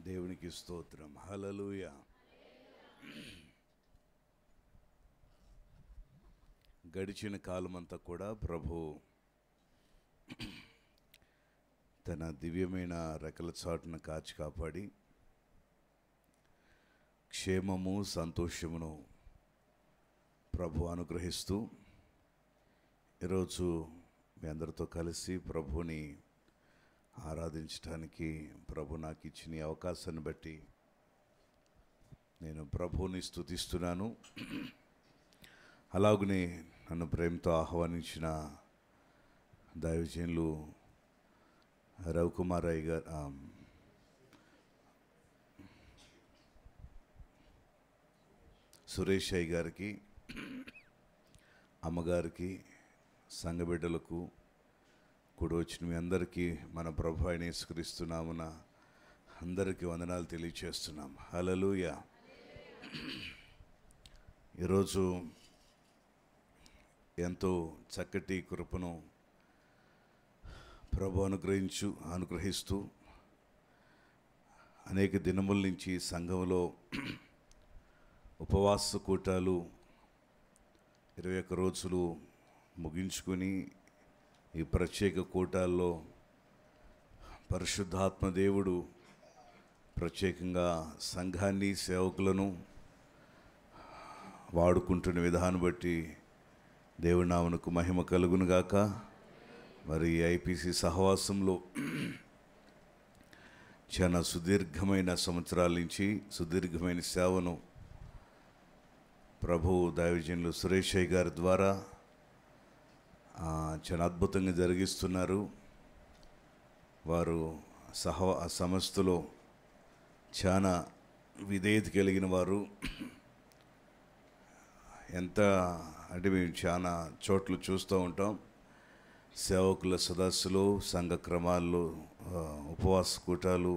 దేవునికి స్తోత్రం. హల్లెలూయా. గడిచిన కాలమంతా కూడా ప్రభు తన దివ్యమైన రెక్కల చాటును కాచి కాపాడి క్షేమము సంతోషమును ప్రభు అనుగ్రహిస్తూ ఈరోజు మీ అందరితో కలిసి ప్రభుని ఆరాధించడానికి ప్రభు నాకు ఇచ్చిన ఈ అవకాశాన్ని బట్టి నేను ప్రభుని స్తుతిస్తున్నాను. అలాగనే నన్ను ప్రేమతో ఆహ్వానించిన దైవజనులు రవికుమార్ అయ్య గారు, సురేష్ అయ్య గారికి, అమ్మగారికి, సంఘ బిడ్డలకు, కూడి వచ్చిన మీ అందరికీ మన ప్రభు అయిన యేసుక్రీస్తు నామమున అందరికీ వందనాలు తెలియచేస్తున్నాం. హల్లెలూయా. ఈరోజు ఎంతో చక్కటి కృపను ప్రభు అనుగ్రహిస్తూ అనేక దినముల నుంచి సంఘంలో ఉపవాస కూటాలు 21 రోజులు ముగించుకుని ఈ ప్రత్యేక కూటాల్లో పరిశుద్ధాత్మ దేవుడు ప్రత్యేకంగా సంఘాన్ని, సేవకులను వాడుకుంటున్న విధానం బట్టి దేవుని నామమునకు మహిమ కలుగునుగాక. మరి ఐపీసీ సహవాసంలో చాలా సుదీర్ఘమైన సంవత్సరాల నుంచి సుదీర్ఘమైన సేవను ప్రభు దైవజనులు సురేష్ అయ్య గారి ద్వారా చాలా అద్భుతంగా జరిగిస్తున్నారు. వారు సంస్థలో చాలా విధేయత కలిగిన వారు. ఎంత అంటే మేము చాలా చోట్ల చూస్తూ ఉంటాం, సేవకుల సదస్సులు, సంఘ క్రమాల్లో ఉపవాస కూటాలు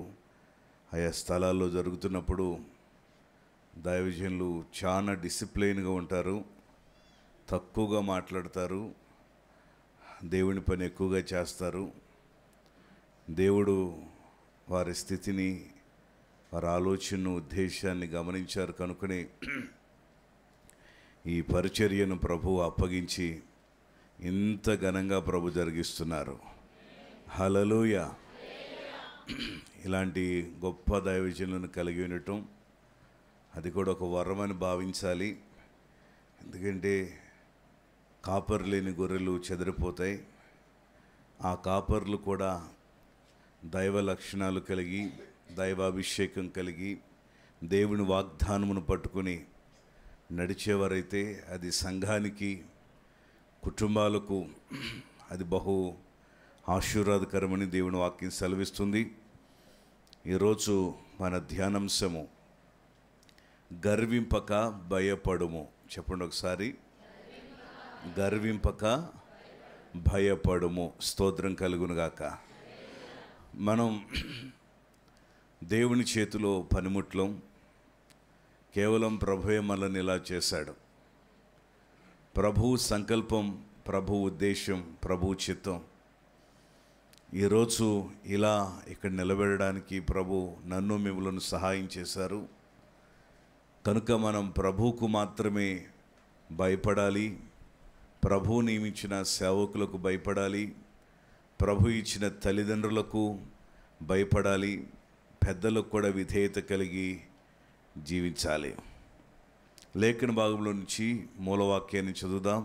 ఆయా స్థలాల్లో జరుగుతున్నప్పుడు దైవజనులు చాలా డిసిప్లైన్గా ఉంటారు, తక్కువగా మాట్లాడతారు, దేవుని పని ఎక్కువగా చేస్తారు. దేవుడు వారి స్థితిని, వారి ఆలోచనను, ఉద్దేశాన్ని గమనించారు కనుకనే ఈ పరిచర్యను ప్రభు అప్పగించి ఇంత ఘనంగా ప్రభు జరిగిస్తున్నారు. హల్లెలూయా. ఇలాంటి గొప్ప దైవజనులను కలిగి ఉండటం అది కూడా ఒక వరం అని భావించాలి. ఎందుకంటే కాపరు లేని గొర్రెలు చెదిరిపోతాయి. ఆ కాపర్లు కూడా దైవ లక్షణాలు కలిగి, దైవాభిషేకం కలిగి, దేవుని వాగ్దానమును పట్టుకుని నడిచేవారైతే అది సంఘానికి, కుటుంబాలకు అది బహు ఆశీర్వాదకరమని దేవుని వాక్యం సెలవిస్తుంది. ఈరోజు మన ధ్యానాంశము గర్వింపక భయపడుము. చెప్పండి ఒకసారి, గర్వింపక భయపడుము. స్తోత్రం కలుగునుగాక. మనం దేవుని చేతిలో పనిముట్లం. కేవలం ప్రభువే మనల్ని ఇలా చేశాడు. ప్రభు సంకల్పం, ప్రభు ఉద్దేశం, ప్రభు చిత్తం ఈరోజు ఇలా ఇక్కడ నిలబెట్టడానికి ప్రభు నన్ను మిమ్మల్ని సహాయం చేశారు. కనుక మనం ప్రభువుకు మాత్రమే భయపడాలి. ప్రభు నియమించిన సేవకులకు భయపడాలి. ప్రభు ఇచ్చిన తల్లిదండ్రులకు భయపడాలి. పెద్దలకు కూడా విధేయత కలిగి జీవించాలి. లేఖన భాగంలో నుంచి మూలవాక్యాన్ని చదువుదాం.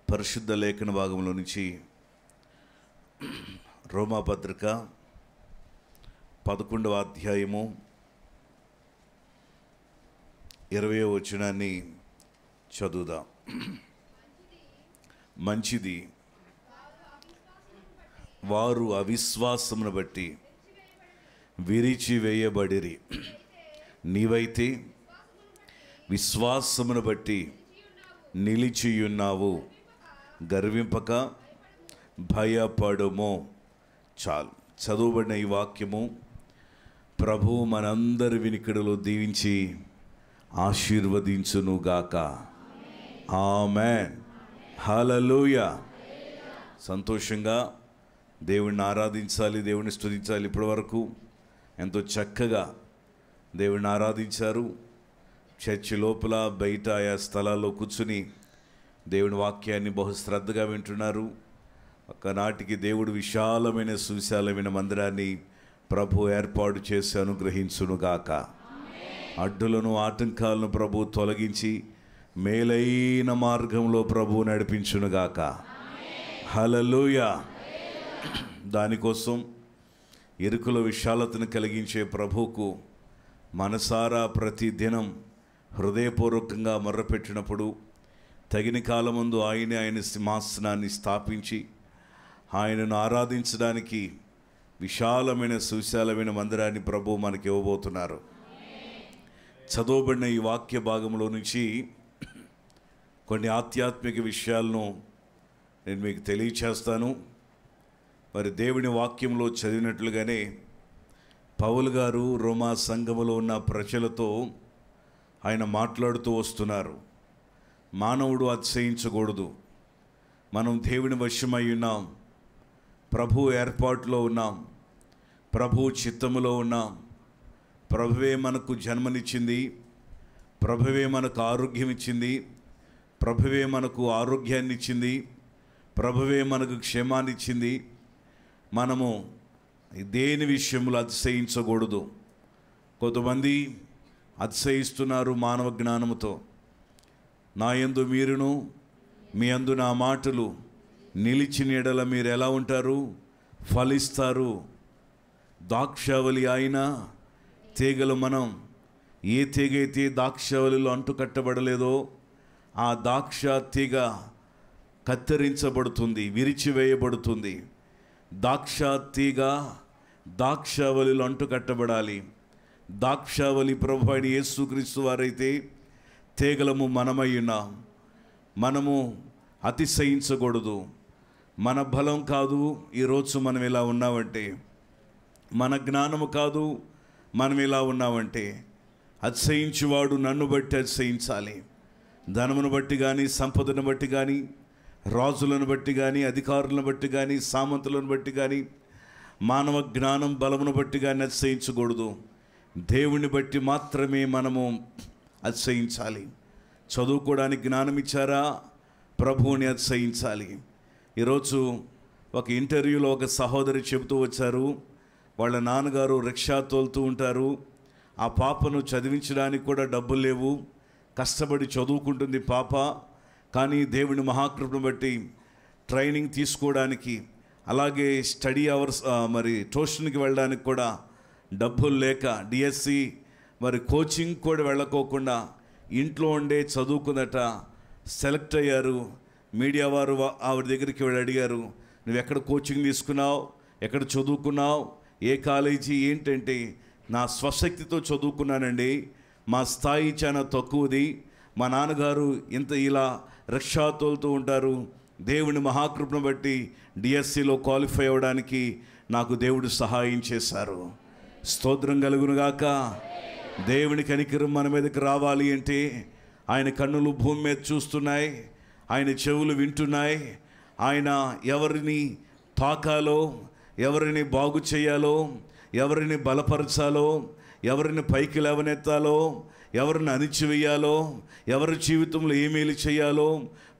పరిశుద్ధ లేఖన భాగంలో నుంచి రోమాపత్రిక 11వ అధ్యాయము 20వ వచనాన్ని చదువుదాం. మంచిది, వారు అవిశ్వాసమును బట్టి విరిచివేయబడిరి. నీవైతే విశ్వాసమును బట్టి నిలిచియున్నావు. గర్వింపక భయపడుము. చాలు. చదువుబడిన ఈ వాక్యము ప్రభు మనందరి వినికిడిలో దీవించి ఆశీర్వదించునుగాక. ఆమేన్. హల్లెలూయా. సంతోషంగా దేవుణ్ణి ఆరాధించాలి, దేవుని స్తుతించాలి. ఇప్పటి వరకు ఎంతో చక్కగా దేవుడిని ఆరాధించారు. చర్చి లోపల బయట ఆయా స్థలాల్లో కూర్చుని దేవుని వాక్యాన్ని బహుశ్రద్ధగా వింటున్నారు. ఒకనాటికి దేవుడు విశాలమైన సువిశాలమైన మందిరాన్ని ప్రభు ఏర్పాటు చేసి అనుగ్రహించునుగాక. అడ్డులను ఆటంకాలను ప్రభు తొలగించి మేలైన మార్గంలో ప్రభు నడిపించునుగాక. హల్లెలూయా. దానికోసం ఇరుకుల విశాలతను కలిగించే ప్రభువుకు మనసారా ప్రతి దినం హృదయపూర్వకంగా మొర్రపెట్టినప్పుడు తగిన కాలమందు ఆయన సింహాసనాన్ని స్థాపించి ఆయనను ఆరాధించడానికి విశాలమైన సువిశాలమైన మందిరాన్ని ప్రభు మనకి ఇవ్వబోతున్నారు. చదవబడిన ఈ వాక్య భాగంలో నుంచి కొన్ని ఆధ్యాత్మిక విషయాలను నేను మీకు తెలియచేస్తాను. మరి దేవుని వాక్యంలో చదివినట్లుగానే పౌలు గారు రోమా సంఘములో ఉన్న ప్రజలతో ఆయన మాట్లాడుతూ వస్తున్నారు. మానవుడు అతిశయించకూడదు. మనం దేవుని వశమై ఉన్నాం, ప్రభు ఏర్పాటులో ఉన్నాం, ప్రభు చిత్తములో ఉన్నాం. ప్రభువే మనకు జన్మనిచ్చింది, ప్రభువే మనకు ఆరోగ్యం ఇచ్చింది, ప్రభువే మనకు ఆరోగ్యాన్ని ఇచ్చింది, ప్రభువే మనకు క్షేమాన్ని ఇచ్చింది. మనము దేని విషయంలో అతిశయించకూడదు. కొంతమంది అతిశయిస్తున్నారు మానవ జ్ఞానముతో. నా యందు మీరును మీ యందు నా మాటలు నిలిచిన ఎడల మీరు ఎలా ఉంటారు? ఫలిస్తారు. ద్రాక్షావళి ఆయన తీగలు మనం ఏ తీగ అయితే ద్రాక్షావళిలో అంటుకట్టబడలేదో ఆ ద్రాక్ష తీగ కత్తిరించబడుతుంది, విరిచివేయబడుతుంది. ద్రాక్ష తీగ ద్రాక్షావళిలో అంటుకట్టబడాలి. ద్రాక్షావళి ప్రభు అయిన యేసుక్రీస్తు వారైతే తీగలము మనమై ఉన్నాం. మనము అతిశయించకూడదు. మన బలం కాదు ఈరోజు మనం ఇలా ఉన్నామంటే, మన జ్ఞానము కాదు మనం ఇలా ఉన్నామంటే. అతిశయించువాడు నన్ను బట్టి అతిశయించాలి. ధనమును బట్టి కానీ, సంపదను బట్టి కానీ, రాజులను బట్టి కానీ, అధికారులను బట్టి కానీ, సామంతులను బట్టి కానీ, మానవ జ్ఞానం బలమును బట్టి కానీ అతిశయించకూడదు. దేవుని బట్టి మాత్రమే మనము అతిశయించాలి. చదువుకోవడానికి జ్ఞానం ఇచ్చారా? ప్రభువుని అతిశయించాలి. ఈరోజు ఒక ఇంటర్వ్యూలో ఒక సహోదరి చెబుతూ వచ్చారు, వాళ్ళ నాన్నగారు రిక్షా తోలుతూ ఉంటారు. ఆ పాపను చదివించడానికి కూడా డబ్బులు లేవు, కష్టపడి చదువుకుంటుంది పాప. కానీ దేవుని మహాకృపను బట్టి ట్రైనింగ్ తీసుకోవడానికి, అలాగే స్టడీ అవర్స్ మరి ట్యూషన్కి వెళ్ళడానికి కూడా డబ్బులు లేక డిఎస్సి మరి కోచింగ్ కూడా వెళ్ళకోకుండా ఇంట్లో ఉండే చదువుకుందట. సెలెక్ట్ అయ్యారు. మీడియా వారు ఆవిడ దగ్గరికి వెళ్ళి అడిగారు, నువ్వు ఎక్కడ కోచింగ్ తీసుకున్నావు, ఎక్కడ చదువుకున్నావు, ఏ కాలేజీ ఏంటంటే, నా స్వశక్తితో చదువుకున్నానండి, మా స్థాయి చాలా తక్కువది, మా నాన్నగారు ఇలా రిక్షా తోలుతూ ఉంటారు, దేవుని మహాకృపను బట్టి డిఎస్సిలో క్వాలిఫై అవ్వడానికి నాకు దేవుడు సహాయం చేశారు. స్తోత్రం కలుగునుగాక. దేవుని కనికరం మన మీదకి రావాలి అంటే ఆయన కన్నులు భూమి మీద చూస్తున్నాయి, ఆయన చెవులు వింటున్నాయి. ఆయన ఎవరిని తాకాలో, ఎవరిని బాగు చేయాలో, ఎవరిని బలపరచాలో, ఎవరిని పైకి లేవనెత్తాలో, ఎవరిని అణిచివేయాలో, ఎవరి జీవితంలో ఏమేలు చేయాలో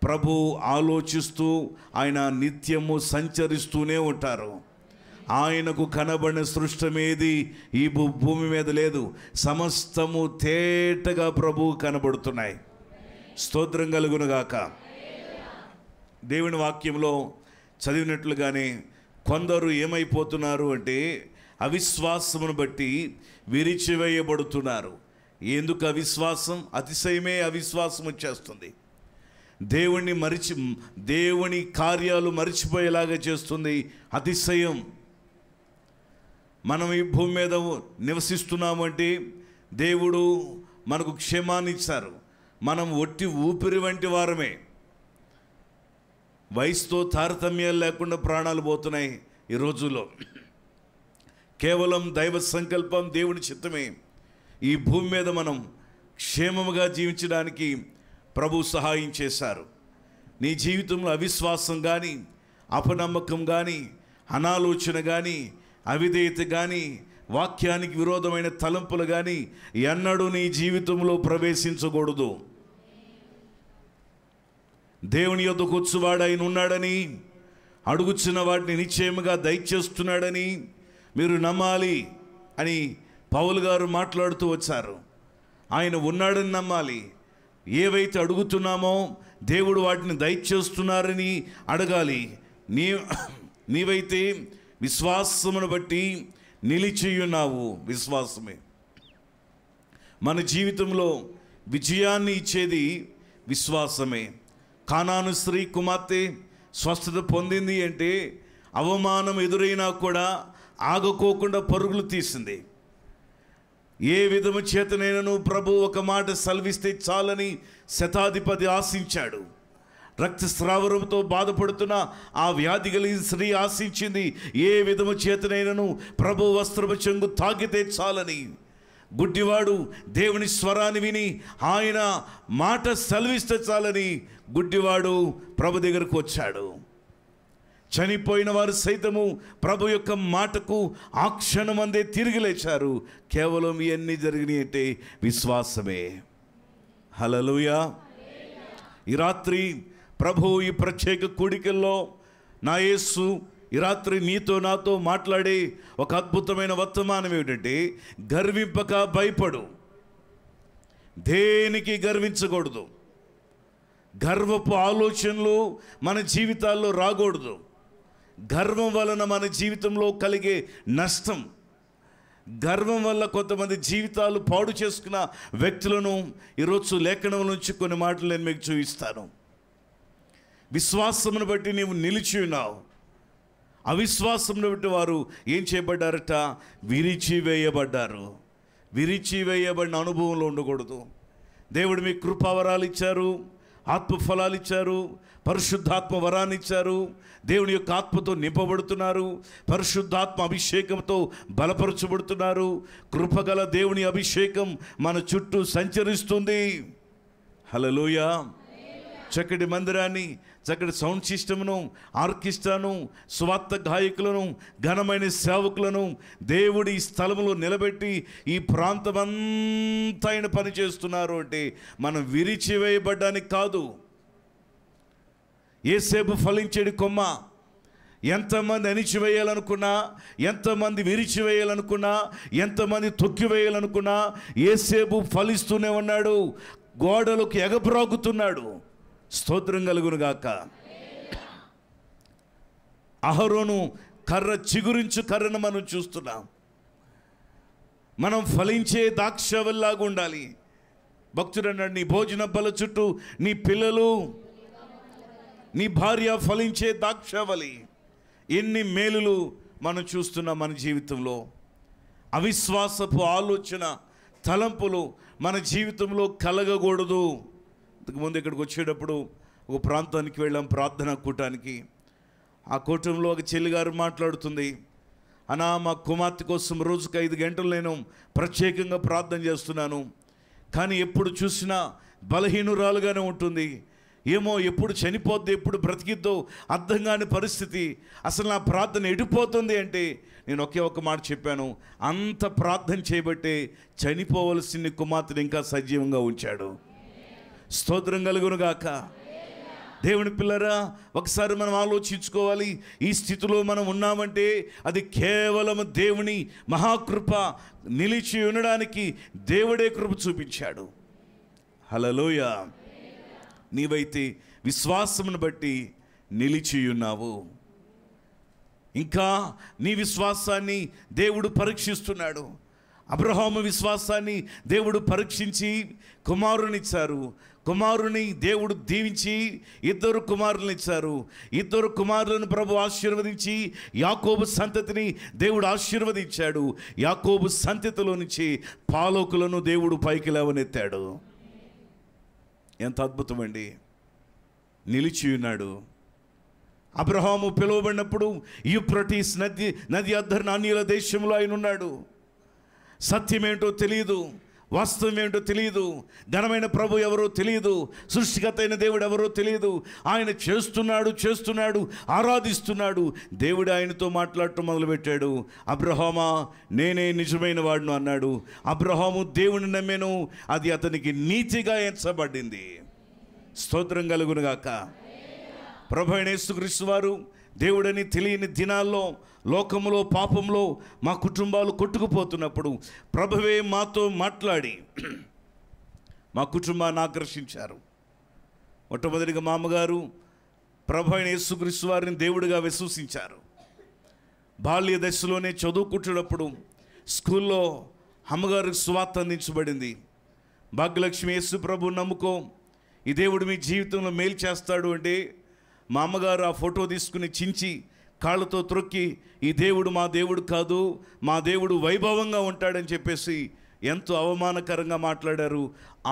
ప్రభు ఆలోచిస్తూ ఆయన నిత్యము సంచరిస్తూనే ఉంటారు. ఆయనకు కనబడిన సృష్టమేది ఈ భూమి మీద లేదు. సమస్తము తేటగా ప్రభువు కనబడుతున్నాయి. స్తోత్రం కలుగునుగాక. దేవుని వాక్యంలో చదివినట్లుగానే కొందరు ఏమైపోతున్నారు అంటే అవిశ్వాసమును బట్టి విరిచివేయబడుతున్నారు. ఎందుకు అవిశ్వాసం? అతిశయమే అవిశ్వాసం వచ్చేస్తుంది. దేవుని కార్యాలు మరిచిపోయేలాగా చేస్తుంది అతిశయం. మనం ఈ భూమి మీద నివసిస్తున్నామంటే దేవుడు మనకు క్షేమాన్ని ఇచ్చారు. మనం ఒట్టి ఊపిరి వంటి వారమే. వయసుతో తారతమ్యాలు లేకుండా ప్రాణాలు పోతున్నాయి ఈ రోజుల్లో. కేవలం దైవ సంకల్పం, దేవుని చిత్తమే ఈ భూమి మీద మనం క్షేమముగా జీవించడానికి ప్రభు సహాయం చేశారు. నీ జీవితంలో అవిశ్వాసం కానీ, అపనమ్మకం కానీ, అనాలోచన కానీ, అవిధేయత కానీ, వాక్యానికి విరోధమైన తలంపులు కానీ ఎన్నడూ నీ జీవితంలో ప్రవేశించకూడదు. దేవుని యొద్దకు వచ్చువాడు ఆయన ఉన్నాడని, అడుగుచున్న వాటిని నిశ్చయముగా దయచేస్తున్నాడని మీరు నమ్మాలి అని పౌలు గారు మాట్లాడుతూ వచ్చారు. ఆయన ఉన్నాడని నమ్మాలి. ఏవైతే అడుగుతున్నామో దేవుడు వాటిని దయచేస్తున్నారని అడగాలి. నీవైతే విశ్వాసమును బట్టి నిలిచియున్నావు. విశ్వాసమే మన జీవితంలో విజయాన్ని ఇచ్చేది. విశ్వాసమే. కానాను స్త్రీ కుమార్తె స్వస్థత పొందింది అంటే అవమానం ఎదురైనా కూడా ఆగకోకుండా పరుగులు తీసింది. ఏ విధము చేతనైనను ప్రభు ఒక మాట సెలవిస్తే చాలని శతాధిపతి ఆశించాడు. రక్తస్రావరంతో బాధపడుతున్న ఆ వ్యాధి కలిగిన స్త్రీ ఆశించింది. ఏ విధము చేతనైనను ప్రభు వస్త్రపు చెంగు తాకితే చాలని. గుడ్డివాడు దేవుని స్వరాన్ని విని ఆయన మాట సెలవిస్తే చాలని గుడ్డివాడు ప్రభు దగ్గరకు వచ్చాడు. చనిపోయిన వారు సైతము ప్రభు యొక్క మాటకు ఆ క్షణమందే తిరిగి లేచారు. కేవలం ఇవన్నీ జరిగినాయి అంటే విశ్వాసమే. హల్లెలూయా. ఈ రాత్రి ప్రభు ఈ ప్రత్యేక కూడికల్లో నా యేసు ఈ రాత్రి నీతో నాతో మాట్లాడే ఒక అద్భుతమైన వర్తమానం ఏమిటంటే, గర్వింపక భయపడు. దేనికి గర్వించకూడదు. గర్వపు ఆలోచనలు మన జీవితాల్లో రాకూడదు. గర్వం వలన మన జీవితంలో కలిగే నష్టం, గర్వం వల్ల కొంతమంది జీవితాలు పాడు చేసుకున్న వ్యక్తులను ఈరోజు లేఖనం నుంచి కొన్ని మాటలు నేను మీకు చూపిస్తాను. విశ్వాసమును బట్టి నీవు నిలిచి ఉన్నావు. అవిశ్వాసమును బట్టి వారు ఏం చేయబడ్డారట? విరిచివేయబడ్డారు. విరిచివేయబడిన అనుభవంలో ఉండకూడదు. దేవుడు మీకు కృపావరాలు ఇచ్చారు, ఆత్మఫలాలు ఇచ్చారు, పరిశుద్ధాత్మ వరాన్ని ఇచ్చారు. దేవుని యొక్క ఆత్మతో నింపబడుతున్నారు, పరిశుద్ధాత్మ అభిషేకంతో బలపరచబడుతున్నారు. కృపగల దేవుని అభిషేకం మన చుట్టూ సంచరిస్తుంది. హల్లెలూయా. చక్కటి మందిరాన్ని, చక్కటి సౌండ్ సిస్టమ్ను, ఆర్కెస్ట్రాను, స్వార్థ గాయకులను, ఘనమైన సేవకులను దేవుడి ఈ స్థలంలో నిలబెట్టి ఈ ప్రాంతమంతా ఆయన పని చేస్తున్నారు అంటే మనం విరిచివేయబడ్డానికి కాదు. యేసేపు ఫలించేది కొమ్మ. ఎంతమంది అణిచివేయాలనుకున్నా, ఎంతమంది విరిచివేయాలనుకున్నా, ఎంతమంది తొక్కివేయాలనుకున్నా యేసేపు ఫలిస్తూనే ఉన్నాడు. గోడలకు ఎగబ్రాకుతున్నాడు. స్తోత్రం కలుగును గాక. అహరోను కర్ర చిగురించు కర్రను మనం చూస్తున్నాం. మనం ఫలించే ద్రాక్షవల్లాగా ఉండాలి. భక్తుడు అన్నాడు, నీ భోజన బల చుట్టూ నీ పిల్లలు, నీ భార్య ఫలించే ద్రాక్షవలి. ఎన్ని మేలులు మనం చూస్తున్నాం మన జీవితంలో. అవిశ్వాసపు ఆలోచన, తలంపులు మన జీవితంలో కలగకూడదు. ఇంతకుముందు ఇక్కడికి వచ్చేటప్పుడు ఒక ప్రాంతానికి వెళ్ళాం, ప్రార్థనా కూటానికి. ఆ కూటంలో ఒక చెల్లిగారు మాట్లాడుతుంది, అన్నా మా కుమార్తె కోసం రోజుకు 5 గంటలు నేను ప్రత్యేకంగా ప్రార్థన చేస్తున్నాను, కానీ ఎప్పుడు చూసినా బలహీనురాలుగానే ఉంటుంది. ఏమో ఎప్పుడు చనిపోద్ది, ఎప్పుడు బ్రతికిద్దో అర్థం కాని పరిస్థితి. అసలు నా ప్రార్థన ఎడిపోతుంది అంటే నేను ఒకే ఒక మాట చెప్పాను, అంత ప్రార్థన చేయబట్టే చనిపోవలసిన కుమార్తెను ఇంకా సజీవంగా ఉంచాడు. స్తోత్రం కలుగును గాక. దేవుని పిల్లరా, ఒకసారి మనం ఆలోచించుకోవాలి. ఈ స్థితిలో మనం ఉన్నామంటే అది కేవలం దేవుని మహాకృప. నిలిచి ఉండడానికి దేవుడే కృప చూపించాడు. హల్లెలూయా. నీవైతే విశ్వాసమును బట్టి నిలిచి ఉన్నావు. ఇంకా నీ విశ్వాసాన్ని దేవుడు పరీక్షిస్తున్నాడు. అబ్రహాము విశ్వాసాన్ని దేవుడు పరీక్షించి కుమారునిచ్చారు. కుమారుని దేవుడు దీవించి 2 కుమారులను ఇచ్చారు. 2 కుమారులను ప్రభు ఆశీర్వదించి యాకోబు సంతతిని దేవుడు ఆశీర్వదించాడు. యాకోబు సంతతిలో నుంచి పాలోకులను దేవుడు పైకి లేవనెత్తాడు. ఎంత అద్భుతం అండి. నిలిచి ఉన్నాడు. అబ్రహాము పిలువబడినప్పుడు యూఫ్రటీస్ నది అద్దరు నాణ్యుల దేశంలో ఆయన ఉన్నాడు. సత్యమేంటో తెలియదు, వాస్తవం ఏమిటో తెలియదు, ఘనమైన ప్రభు ఎవరో తెలియదు, సృష్టికర్త అయిన దేవుడు ఎవరో తెలియదు. ఆయన చేస్తున్నాడు, ఆరాధిస్తున్నాడు. దేవుడు ఆయనతో మాట్లాడటం మొదలుపెట్టాడు. అబ్రహామా, నేనే నిజమైన వాడును అన్నాడు. అబ్రహాము దేవుని నమ్మెను, అది అతనికి నీతిగా ఎంచబడింది. స్తోత్రం కలుగునుగాక. ప్రభు అయిన యేసుక్రీస్తు వారు దేవుడని తెలియని దినాల్లో లోకములో పాపంలో మా కుటుంబాలు కొట్టుకుపోతున్నప్పుడు ప్రభువే మాతో మాట్లాడి మా కుటుంబాన్ని ఆకర్షించారు. మొట్టమొదటిగా మా అమ్మగారు ప్రభు అయిన యేసుక్రీస్తు వారిని దేవుడిగా విశ్వసించారు. బాల్య దశలోనే చదువుకుంటున్నప్పుడు స్కూల్లో అమ్మగారికి సువార్త అందించబడింది. భాగ్యలక్ష్మి, యేసు ప్రభు నమ్ముకో, ఈ దేవుడు మీ జీవితంలో మేలు చేస్తాడు అంటే మా అమ్మగారు ఆ ఫోటో తీసుకుని చించి కాళ్ళతో త్రొక్కి, ఈ దేవుడు మా దేవుడు కాదు, మా దేవుడు వైభవంగా ఉంటాడని చెప్పేసి ఎంతో అవమానకరంగా మాట్లాడారు.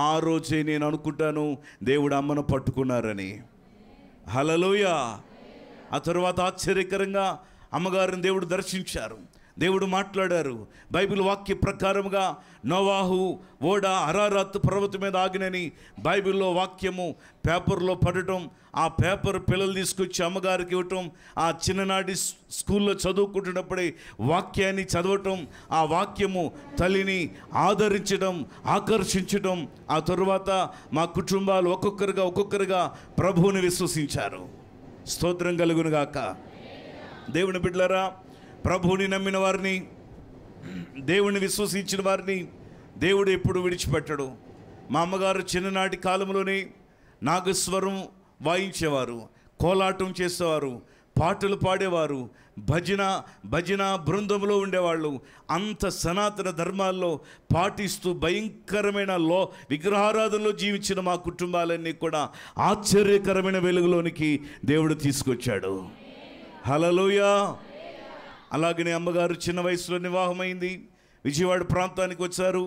ఆ రోజే నేను అనుకుంటాను దేవుడు అమ్మను పట్టుకున్నారని. హల్లెలూయా. ఆ తరువాత ఆశ్చర్యకరంగా అమ్మగారిని దేవుడు దర్శించారు, దేవుడు మాట్లాడారు. బైబిల్ వాక్య ప్రకారముగా నోవాహు ఓడ అరారాత్ పర్వతం మీద ఆగినని బైబిల్లో వాక్యము పేపర్లో పడటం, ఆ పేపర్ పిల్లలు తీసుకొచ్చి అమ్మగారికి ఇవ్వటం, ఆ చిన్ననాటి స్కూల్లో చదువుకుంటున్నప్పుడే వాక్యాన్ని చదవటం, ఆ వాక్యము తల్లిని ఆదరించడం, ఆకర్షించడం. ఆ తరువాత మా కుటుంబాలు ఒక్కొక్కరుగా ప్రభువుని విశ్వసించారు. స్తోత్రం కలుగునుగాక. దేవుని బిడ్డలారా, ప్రభువుని నమ్మిన వారిని, దేవుణ్ణి విశ్వసించిన వారిని దేవుడు ఎప్పుడు విడిచిపెట్టడు. మా అమ్మగారు చిన్ననాటి కాలంలోనే నాగస్వరం వాయించేవారు, కోలాటం చేసేవారు, పాటలు పాడేవారు, భజన బృందంలో ఉండేవాళ్ళు. అంత సనాతన ధర్మాల్లో పాటిస్తూ భయంకరమైన విగ్రహారాధనలో జీవించిన మా కుటుంబాలన్నీ కూడా ఆశ్చర్యకరమైన వెలుగులోనికి దేవుడు తీసుకొచ్చాడు. హల్లెలూయా. అలాగనే అమ్మగారు చిన్న వయసులో వివాహమైంది. విజయవాడ ప్రాంతానికి వచ్చారు.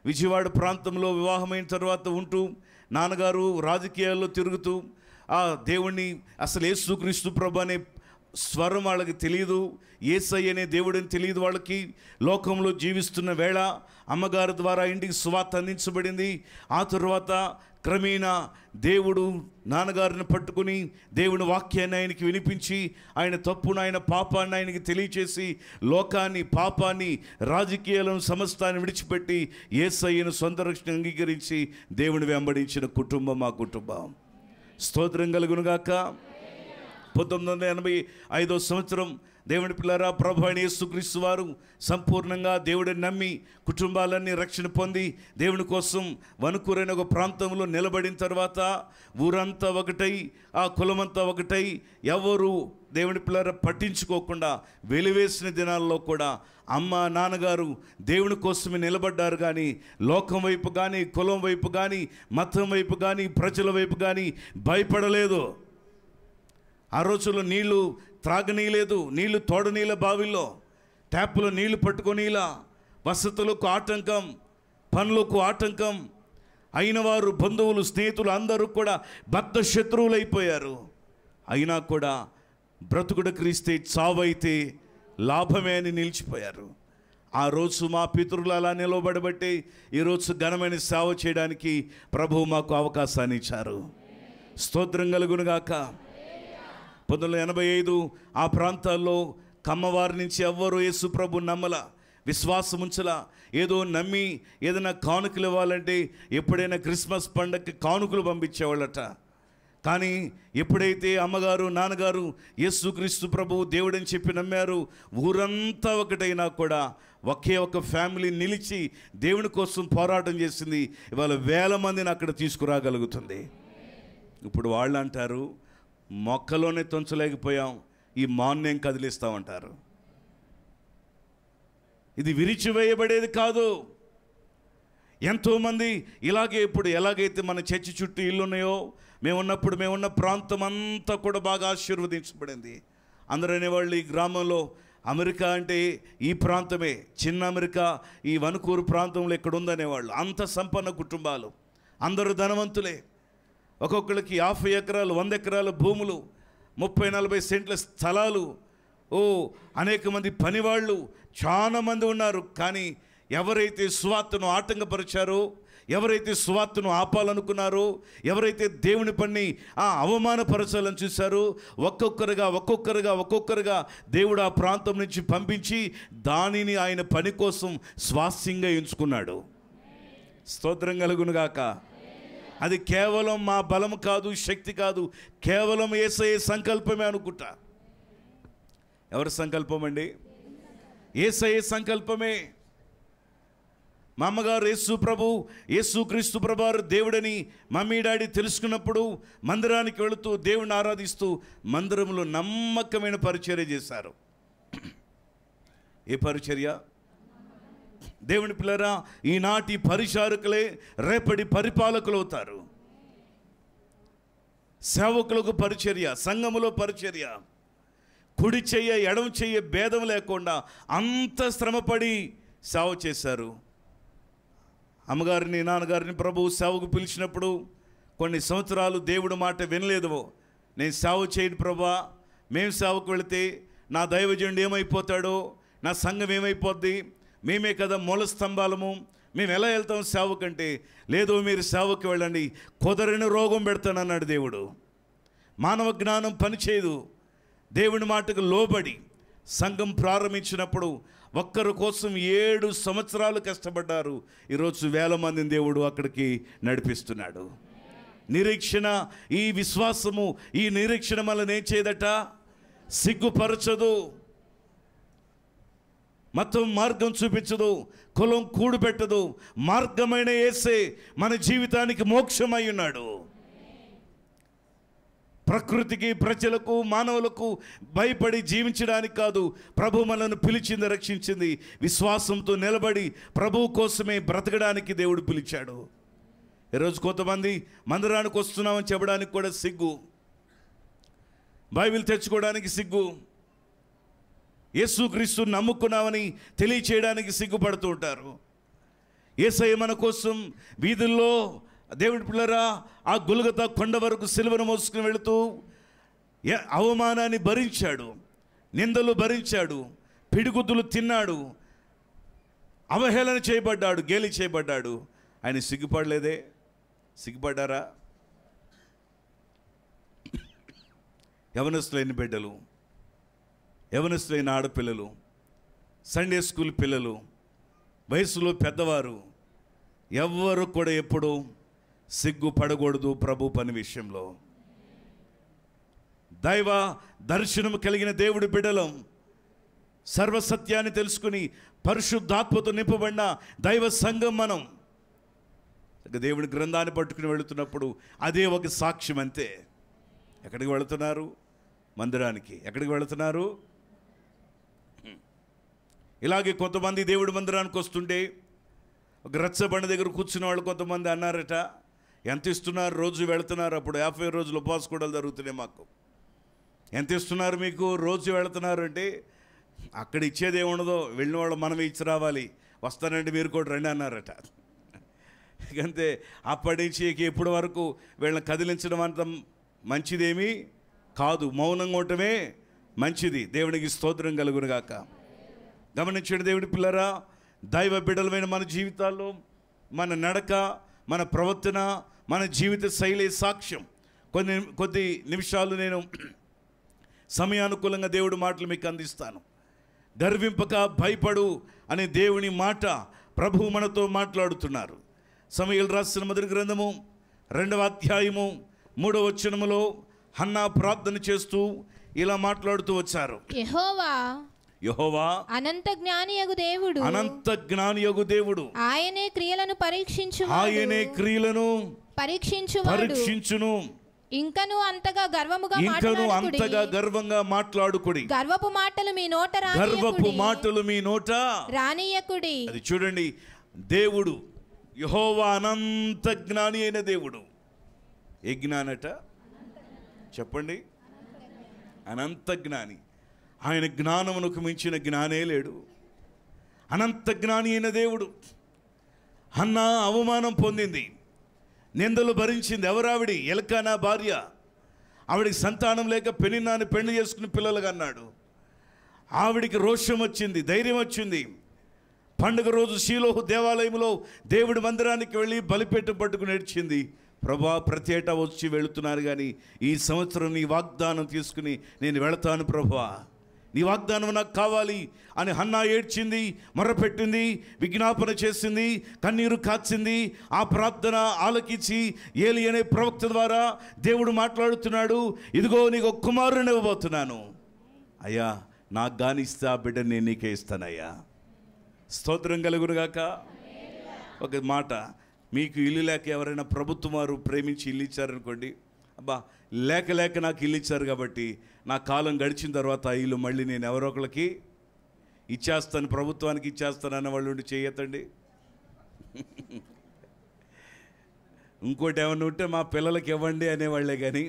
విజయవాడ ప్రాంతంలో వివాహమైన తర్వాత ఉంటూ నాన్నగారు రాజకీయాల్లో తిరుగుతూ ఆ దేవుణ్ణి, అసలు యేసుక్రీస్తు ప్రభు అనే స్వరం వాళ్ళకి తెలియదు, యేసయ్య అనే దేవుడని తెలియదు వాళ్ళకి. లోకంలో జీవిస్తున్న వేళ అమ్మగారి ద్వారా ఇంటికి సువార్త అందించబడింది. ఆ తరువాత క్రమేణా దేవుడు నాన్నగారిని పట్టుకుని దేవుని వాక్యాన్ని ఆయనకి వినిపించి ఆయన తప్పును, ఆయన పాపాన్ని ఆయనకి తెలియచేసి లోకాన్ని, పాపాన్ని, రాజకీయాలను, సమస్తాన్ని విడిచిపెట్టి యేసయ్యను సొంత రక్షణ అంగీకరించి దేవుని వెంబడించిన కుటుంబం మా కుటుంబం. స్తోత్రం కలుగునుగాక. 1985 సంవత్సరం దేవుని పిల్లరా, ప్రభు అయిన యేసుక్రీస్తు వారు సంపూర్ణంగా దేవుడిని నమ్మి కుటుంబాలన్నీ రక్షణ పొంది దేవుని కోసం వణుకూరైన ఒక ప్రాంతంలో నిలబడిన తర్వాత ఊరంతా ఒకటై, ఆ కులమంతా ఒకటై, ఎవరు దేవుని పిల్లరా పట్టించుకోకుండా వెలివేసిన దినాల్లో కూడా అమ్మ, నాన్నగారు దేవుని కోసమే నిలబడ్డారు. కానీ లోకం వైపు కానీ, కులం వైపు కానీ, మతం వైపు కానీ, ప్రజల వైపు కానీ భయపడలేదు. ఆ రోజుల్లో నీళ్లు త్రాగనీయలేదు, నీళ్లు తోడనీల, బావిల్లో ట్యాప్లో నీళ్లు పట్టుకొనిలా, వసతులకు ఆటంకం, పనులకు ఆటంకం. అయిన వారు, బంధువులు, స్నేహితులు అందరూ కూడా బద్ధ శత్రువులైపోయారు. అయినా కూడా బ్రతుకుడు క్రీస్తే చావైతే లాభమే అని నిలిచిపోయారు. ఆ రోజు మా పితరులు అలా నిలవబడబట్టి ఈరోజు ఘనమైన సేవ చేయడానికి ప్రభువు మాకు అవకాశాన్ని ఇచ్చారు. స్తోత్రం కలుగునుగాక. 1985 ఆ ప్రాంతాల్లో కమ్మవారి నుంచి ఎవ్వరూ యేసు ప్రభు నమ్మల, విశ్వాసం ఉంచలా. ఏదో నమ్మి ఏదైనా కానుకలు ఇవ్వాలంటే ఎప్పుడైనా క్రిస్మస్ పండగకి కానుకలు పంపించేవాళ్ళట. కానీ ఎప్పుడైతే అమ్మగారు, నాన్నగారు యేసుక్రీస్తు ప్రభువు దేవుడని చెప్పి నమ్మారు, ఊరంతా ఒకటైనా కూడా ఒకే ఒక ఫ్యామిలీ నిలిచి దేవుని కోసం పోరాటం చేసింది. ఇవాళ వేల మందిని అక్కడ తీసుకురాగలుగుతుంది. ఇప్పుడు వాళ్ళు అంటారు, మొక్కలోనే తుంచలేకపోయాం, ఈ మాన్నేం కదిలిస్తామంటారు. ఇది విరిచివేయబడేది కాదు. ఎంతోమంది ఇలాగే, ఇప్పుడు ఎలాగైతే మన చర్చి చుట్టూ ఇల్లు ఉన్నాయో, మేమున్న ప్రాంతం అంతా కూడా బాగా ఆశీర్వదించబడింది. అందరూ అనేవాళ్ళు ఈ గ్రామంలో అమెరికా అంటే ఈ ప్రాంతమే, చిన్న అమెరికా ఈ వణుకూరు ప్రాంతంలో ఎక్కడ ఉందనేవాళ్ళు. అంత సంపన్న కుటుంబాలు, అందరూ ధనవంతులే. ఒక్కొక్కరికి 50 ఎకరాలు, 100 ఎకరాల భూములు, 30-40 సెంట్ల స్థలాలు, అనేక మంది పనివాళ్ళు, చాలా మంది ఉన్నారు. కానీ ఎవరైతే సువార్తను ఆటంకపరిచారో, ఎవరైతే సువార్తను ఆపాలనుకున్నారో, ఎవరైతే దేవుని పని అవమానపరచాలని చూశారో, ఒక్కొక్కరుగా దేవుడు ఆ ప్రాంతం నుంచి పంపించి దానిని ఆయన పని కోసం స్వాస్యంగా ఎంచుకున్నాడు. స్తోత్రం కలుగునుగాక. అది కేవలం మా బలం కాదు, శక్తి కాదు, కేవలం యేసయ్య సంకల్పమే అనుకుంటా. ఎవరి సంకల్పం అండి? యేసయ్య సంకల్పమే. మా అమ్మగారు యేసుక్రీస్తు ప్రభువారు దేవుడని మమ్మీ డాడీ తెలుసుకున్నప్పుడు మందిరానికి వెళుతూ దేవుడిని ఆరాధిస్తూ మందిరంలో నమ్మకమైన పరిచర్య చేశారు. ఏ పరిచర్య? దేవుని పిల్లరా, ఈనాటి పరిచారకులే రేపటి పరిపాలకులు అవుతారు. సేవకులకు పరిచర్య, సంఘములో పరిచర్య, కుడి చెయ్య ఎడమ చెయ్య భేదం లేకుండా అంత శ్రమపడి సేవ చేశారు. అమ్మగారిని నాన్నగారిని ప్రభువు సేవకు పిలిచినప్పుడు కొన్ని సంవత్సరాలు దేవుడి మాట వినలేదు. నేను సేవ చేయను ప్రభువా, మేము సేవకు వెళితే నా దైవజనుడు ఏమైపోతాడో, నా సంఘం ఏమైపోద్ది, మేమే కదా మూల స్తంభాలము, మేము ఎలా వెళ్తాం సేవకంటే, లేదు మీరు సేవకు వెళ్ళండి, కుదరని రోగం పెడతానన్నాడు దేవుడు. మానవ జ్ఞానం పనిచేయదు. దేవుని మాటకు లోబడి సంఘం ప్రారంభించినప్పుడు ఒక్కరి కోసం 7 సంవత్సరాలు కష్టపడ్డారు. ఈరోజు వేల మందిని దేవుడు అక్కడికి నడిపిస్తున్నాడు. నిరీక్షణ, ఈ విశ్వాసము, ఈ నిరీక్షణ మనల్ని ఏం చేయదట? సిగ్గుపరచదు, మొత్తం మార్గం చూపించదు, కులం కూడుపెట్టదు. మార్గమైన యేసే మన జీవితానికి మోక్షమై ఉన్నాడు. ప్రకృతికి, ప్రజలకు, మానవులకు భయపడి జీవించడానికి కాదు, ప్రభు మనల్ని పిలిచింది, రక్షించింది. విశ్వాసంతో నిలబడి ప్రభువు కోసమే బ్రతకడానికి దేవుడు పిలిచాడు. ఈరోజు కొంతమంది మందిరానికి వస్తున్నామని చెప్పడానికి కూడా సిగ్గు, బైబిల్ తెచ్చుకోవడానికి సిగ్గు, యేసుక్రీస్తు నమ్ముకున్నామని తెలియచేయడానికి సిగ్గుపడుతూ ఉంటారు. యేసయ్య మన కోసం వీధుల్లో, దేవుడి పిల్లరా, ఆ గొల్గొతా కొండ వరకు సిలువను మోసుకుని వెళుతూ అవమానాన్ని భరించాడు, నిందలు భరించాడు, పిడిగుద్దులు తిన్నాడు, అవహేళన చేయబడ్డాడు, గేలి చేయబడ్డాడు. ఆయన సిగ్గుపడలేదే? సిగ్గుపడ్డారా? యవనస్తులైన బిడ్డలు, యవనస్తులైన ఆడపిల్లలు, సండే స్కూల్ పిల్లలు, వయసులో పెద్దవారు ఎవ్వరు కూడా ఎప్పుడూ సిగ్గుపడకూడదు ప్రభు పని విషయంలో. దైవ దర్శనం కలిగిన దేవుడి బిడ్డలం, సర్వసత్యాన్ని తెలుసుకుని పరిశుద్ధాత్మతో నింపబడిన దైవ సంఘం మనం. దేవుడి గ్రంథాన్ని పట్టుకుని వెళుతున్నప్పుడు అదే ఒక సాక్ష్యం అంతే. ఎక్కడికి వెళుతున్నారు? మందిరానికి. ఎక్కడికి వెళుతున్నారు? ఇలాగే కొంతమంది దేవుడి మందిరానికి వస్తుంటే ఒక రచ్చబండ దగ్గర కూర్చున్న వాళ్ళు కొంతమంది అన్నారట, ఎంత ఇస్తున్నారు? రోజు వెళుతున్నారు. అప్పుడు 50 రోజులు ఉపవాస కూడలు జరుగుతున్నాయి మాకు. ఎంత ఇస్తున్నారు మీకు? రోజు వెళుతున్నారు అంటే, అక్కడ ఇచ్చేది ఏముండదో, వెళ్ళిన వాళ్ళు మనమే ఇచ్చి రావాలి, వస్తానంటే మీరు కూడా రండి అన్నారట. అంతే. అప్పటి నుంచి ఇప్పటి వరకు వీళ్ళని కదిలించడం అంత మంచిదేమీ కాదు, మౌనంగా ఉండటమే మంచిది. దేవునికి స్తోత్రం కలుగునుగాక. గమనించండి దేవుడి పిల్లరా, దైవ బిడ్డలమైన మన జీవితాల్లో మన నడక, మన ప్రవర్తన, మన జీవిత శైలి సాక్ష్యం. కొద్ది నిమిషాలు నేను సమయానుకూలంగా దేవుడి మాటలు మీకు అందిస్తాను. గర్వింపక భయపడు అనే దేవుని మాట ప్రభువు మనతో మాట్లాడుతున్నారు. సమూయేలు రాసిన మొదటి గ్రంథము 2వ అధ్యాయము 3వ వచనములో హన్నా ప్రార్థన చేస్తూ ఇలా మాట్లాడుతూ వచ్చారు. యెహోవా అనంత జ్ఞానియగు దేవుడు, అనంత జ్ఞానియగు దేవుడు, ఆయనే క్రియలను పరీక్షించును. ఇంకను అంతగా గర్వంగా మాట్లాడుకుడి. గర్వపు మాటలు మీ నోట రానియకుడి. అది చూడండి, దేవుడు యెహోవా అనంత జ్ఞాని అయిన దేవుడు. ఏ జ్ఞానట చెప్పండి? అనంత జ్ఞాని. ఆయన జ్ఞానమునకు మించిన జ్ఞానే లేడు. అనంత జ్ఞాని అయిన దేవుడు. హన్నా అవమానం పొందింది, నిందలు భరించింది. ఎవరావిడి? ఎల్కానా భార్య. ఆవిడికి సంతానం లేక పెనిన్నాన్ని పెళ్లి చేసుకుని పిల్లలుగా అన్నాడు. ఆవిడికి రోషం వచ్చింది, ధైర్యం వచ్చింది. పండుగ రోజు షీలోహు దేవాలయంలో దేవుడి మందిరానికి వెళ్ళి బలిపీఠం పట్టుకుని ఏడ్చింది. ప్రభా, ప్రతి ఏటా వచ్చి వెళుతున్నారు, కానీ ఈ సంవత్సరం నీ వాగ్దానం తీసుకుని నేను వెళతాను ప్రభా, నీ వాగ్దానం నాకు కావాలి అని హన్నా ఏడ్చింది, మొరపెట్టింది, విజ్ఞాపన చేసింది, కన్నీరు కాచింది. ఆ ప్రార్థన ఆలకించి ఏలి అనే ప్రవక్త ద్వారా దేవుడు మాట్లాడుతున్నాడు, ఇదిగో నీకు కుమారుని ఇవ్వబోతున్నాను, అయ్యా నాకు గానిస్తే ఆ బిడ్డ నేను నీకే ఇస్తానయ్యా. స్తోత్రం కలుగునుగాక. ఒక మాట, మీకు ఇల్లు లేక ఎవరైనా ప్రభుత్వం వారు ప్రేమించి ఇల్లు ఇచ్చారనుకోండి, అబ్బా లేక లేక నాకు ఇల్లు ఇచ్చారు కాబట్టి నా కాలం గడిచిన తర్వాత ఆ ఇల్లు మళ్ళీ నేను ఎవరో ఒకరికి ఇచ్చేస్తాను, ప్రభుత్వానికి ఇచ్చేస్తాను అన్న వాళ్ళు ఉండి చేయొద్దండి. ఇంకోటి ఏమన్నా ఉంటే మా పిల్లలకి ఇవ్వండి అనేవాళ్లే, కానీ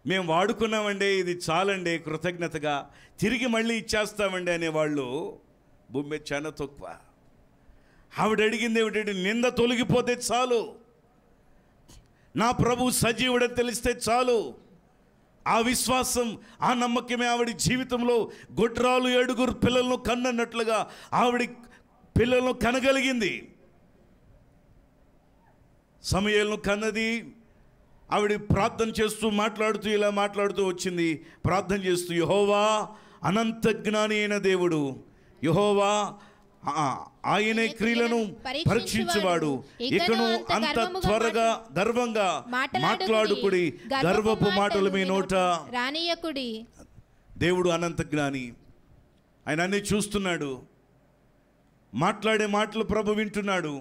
మేము వాడుకున్నామండి, ఇది చాలండి, కృతజ్ఞతగా తిరిగి మళ్ళీ ఇచ్చేస్తామండి అనేవాళ్ళు భూమి మీద చాలా తక్కువ. ఆవిడ అడిగింది ఏమిటంటే, నింద తొలగిపోతే చాలు, నా ప్రభు సజీవుడని తెలిస్తే చాలు. ఆ విశ్వాసం, ఆ నమ్మకమే ఆవిడ జీవితంలో గొడ్రాలు 7 పిల్లలను కన్నన్నట్లుగా ఆవిడ పిల్లలను కనగలిగింది. సమూయేలును కన్నది. ఆవిడ ప్రార్థన చేస్తూ మాట్లాడుతూ ఇలా మాట్లాడుతూ వచ్చింది, ప్రార్థన చేస్తూ, యెహోవా అనంత జ్ఞాని అయిన దేవుడు, యెహోవా ఆయనే క్రియలను పరీక్షించువాడు, ఇకను అంత త్వరగా గర్వంగా మాట్లాడుకుడి, గర్వపు మాటలు మీ నోట రానియకుడి. దేవుడు అనంత జ్ఞాని, ఆయన అన్ని చూస్తున్నాడు, మాట్లాడే మాటలు ప్రభు వింటున్నాడు,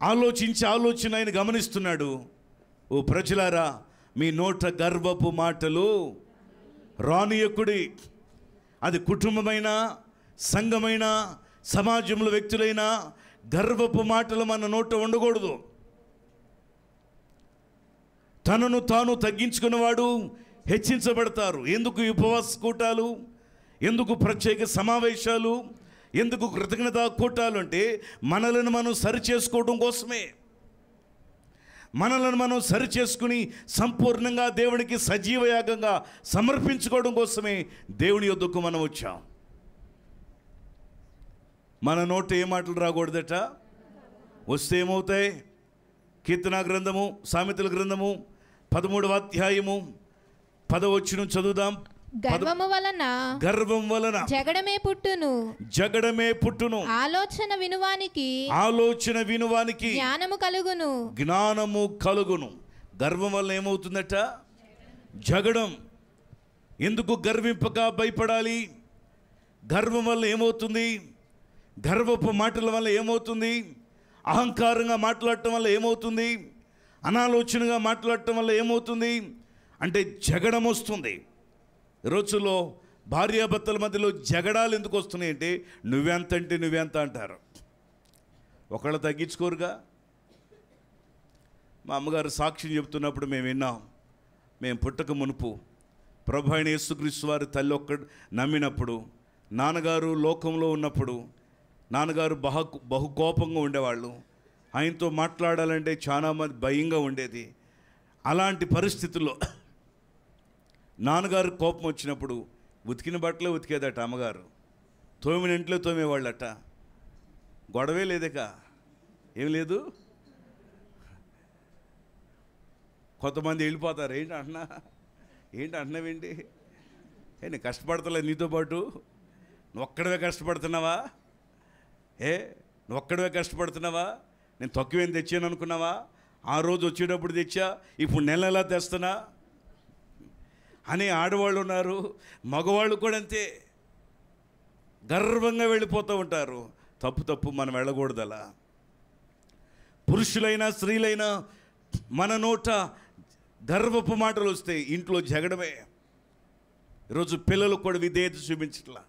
ఆలోచించే ఆలోచన ఆయన గమనిస్తున్నాడు. ఓ ప్రజలారా, మీ నోట గర్వపు మాటలు రానియకుడి. అది కుటుంబమైనా, సంఘమైన, సమాజంలో వ్యక్తులైనా గర్వపు మాటలు మన నోట ఉండకూడదు. తనను తాను తగ్గించుకున్నవాడు హెచ్చించబడతారు. ఎందుకు ఉపవాస కూటాలు, ఎందుకు ప్రత్యేక సమావేశాలు, ఎందుకు కృతజ్ఞతా కూటాలు అంటే మనలను మనం సరి చేసుకోవడం కోసమే. మనలను మనం సరి చేసుకుని సంపూర్ణంగా దేవునికి సజీవయాగంగా సమర్పించుకోవడం కోసమే దేవుని యొద్దకు మనం వచ్చాం. మన నోట ఏ మాటలు రాకూడదట. వస్తే ఏమవుతాయి? కీర్తన గ్రంథము, సామెతల గ్రంథము 13వ అధ్యాయము 10వ వచనం చదువుదాం. గర్వము వలన జగడమే పుట్టును, ఆలోచన వినువానికి జ్ఞానము కలుగును. గర్వం వల్ల ఏమవుతుందట? జగడం. ఎందుకు గర్వింపక భయపడాలి? గర్వం వల్ల ఏమవుతుంది? గర్వపు మాటల వల్ల ఏమవుతుంది? అహంకారంగా మాట్లాడటం వల్ల ఏమవుతుంది? అనాలోచనగా మాట్లాడటం వల్ల ఏమవుతుంది అంటే జగడం వస్తుంది. రోజుల్లో భార్యాభర్తల మధ్యలో జగడాలు ఎందుకు వస్తున్నాయి అంటే, నువ్వెంత అంటే నువ్వెంత అంటారు. ఒకళ్ళు తగ్గించుకోరుగా. మా అమ్మగారు సాక్ష్యం చెప్తున్నప్పుడు మేము విన్నాం. మేము పుట్టక మునుపు ప్రభు అయిన యేసుక్రీస్తు వారి తల్లి ఒక్కడు నమ్మినప్పుడు, నాన్నగారు లోకంలో ఉన్నప్పుడు నాన్నగారు బహు కోపంగా ఉండేవాళ్ళు. ఆయనతో మాట్లాడాలంటే చాలా మంది భయంగా ఉండేది. అలాంటి పరిస్థితుల్లో నాన్నగారు కోపం వచ్చినప్పుడు ఉతికిన బట్టలే ఉతికేదట అమ్మగారు, తోమిన ఇంట్లో తోమేవాళ్ళట. గొడవే లేదక, ఏం లేదు. కొంతమంది వెళ్ళిపోతారు, ఏంటి అంటున్నావేంటి? నేను కష్టపడతలే నీతో పాటు, నువ్వు ఒక్కడవే కష్టపడుతున్నావా? నువ్వు ఒక్కడవే కష్టపడుతున్నావా? నేను తక్కువేం తెచ్చాను అనుకున్నావా? ఆ రోజు వచ్చేటప్పుడు తెచ్చా, ఇప్పుడు నెల తెస్తున్నా అనే ఆడవాళ్ళు ఉన్నారు. మగవాళ్ళు కూడా అంతే, గర్వంగా వెళ్ళిపోతూ ఉంటారు. తప్పు మనం వెళ్ళకూడదు అలా. పురుషులైనా స్త్రీలైనా మన నోట గర్వపు మాటలు వస్తాయి, ఇంట్లో జగడమే. ఈరోజు పిల్లలు కూడా విధేయత చూపించట్లా.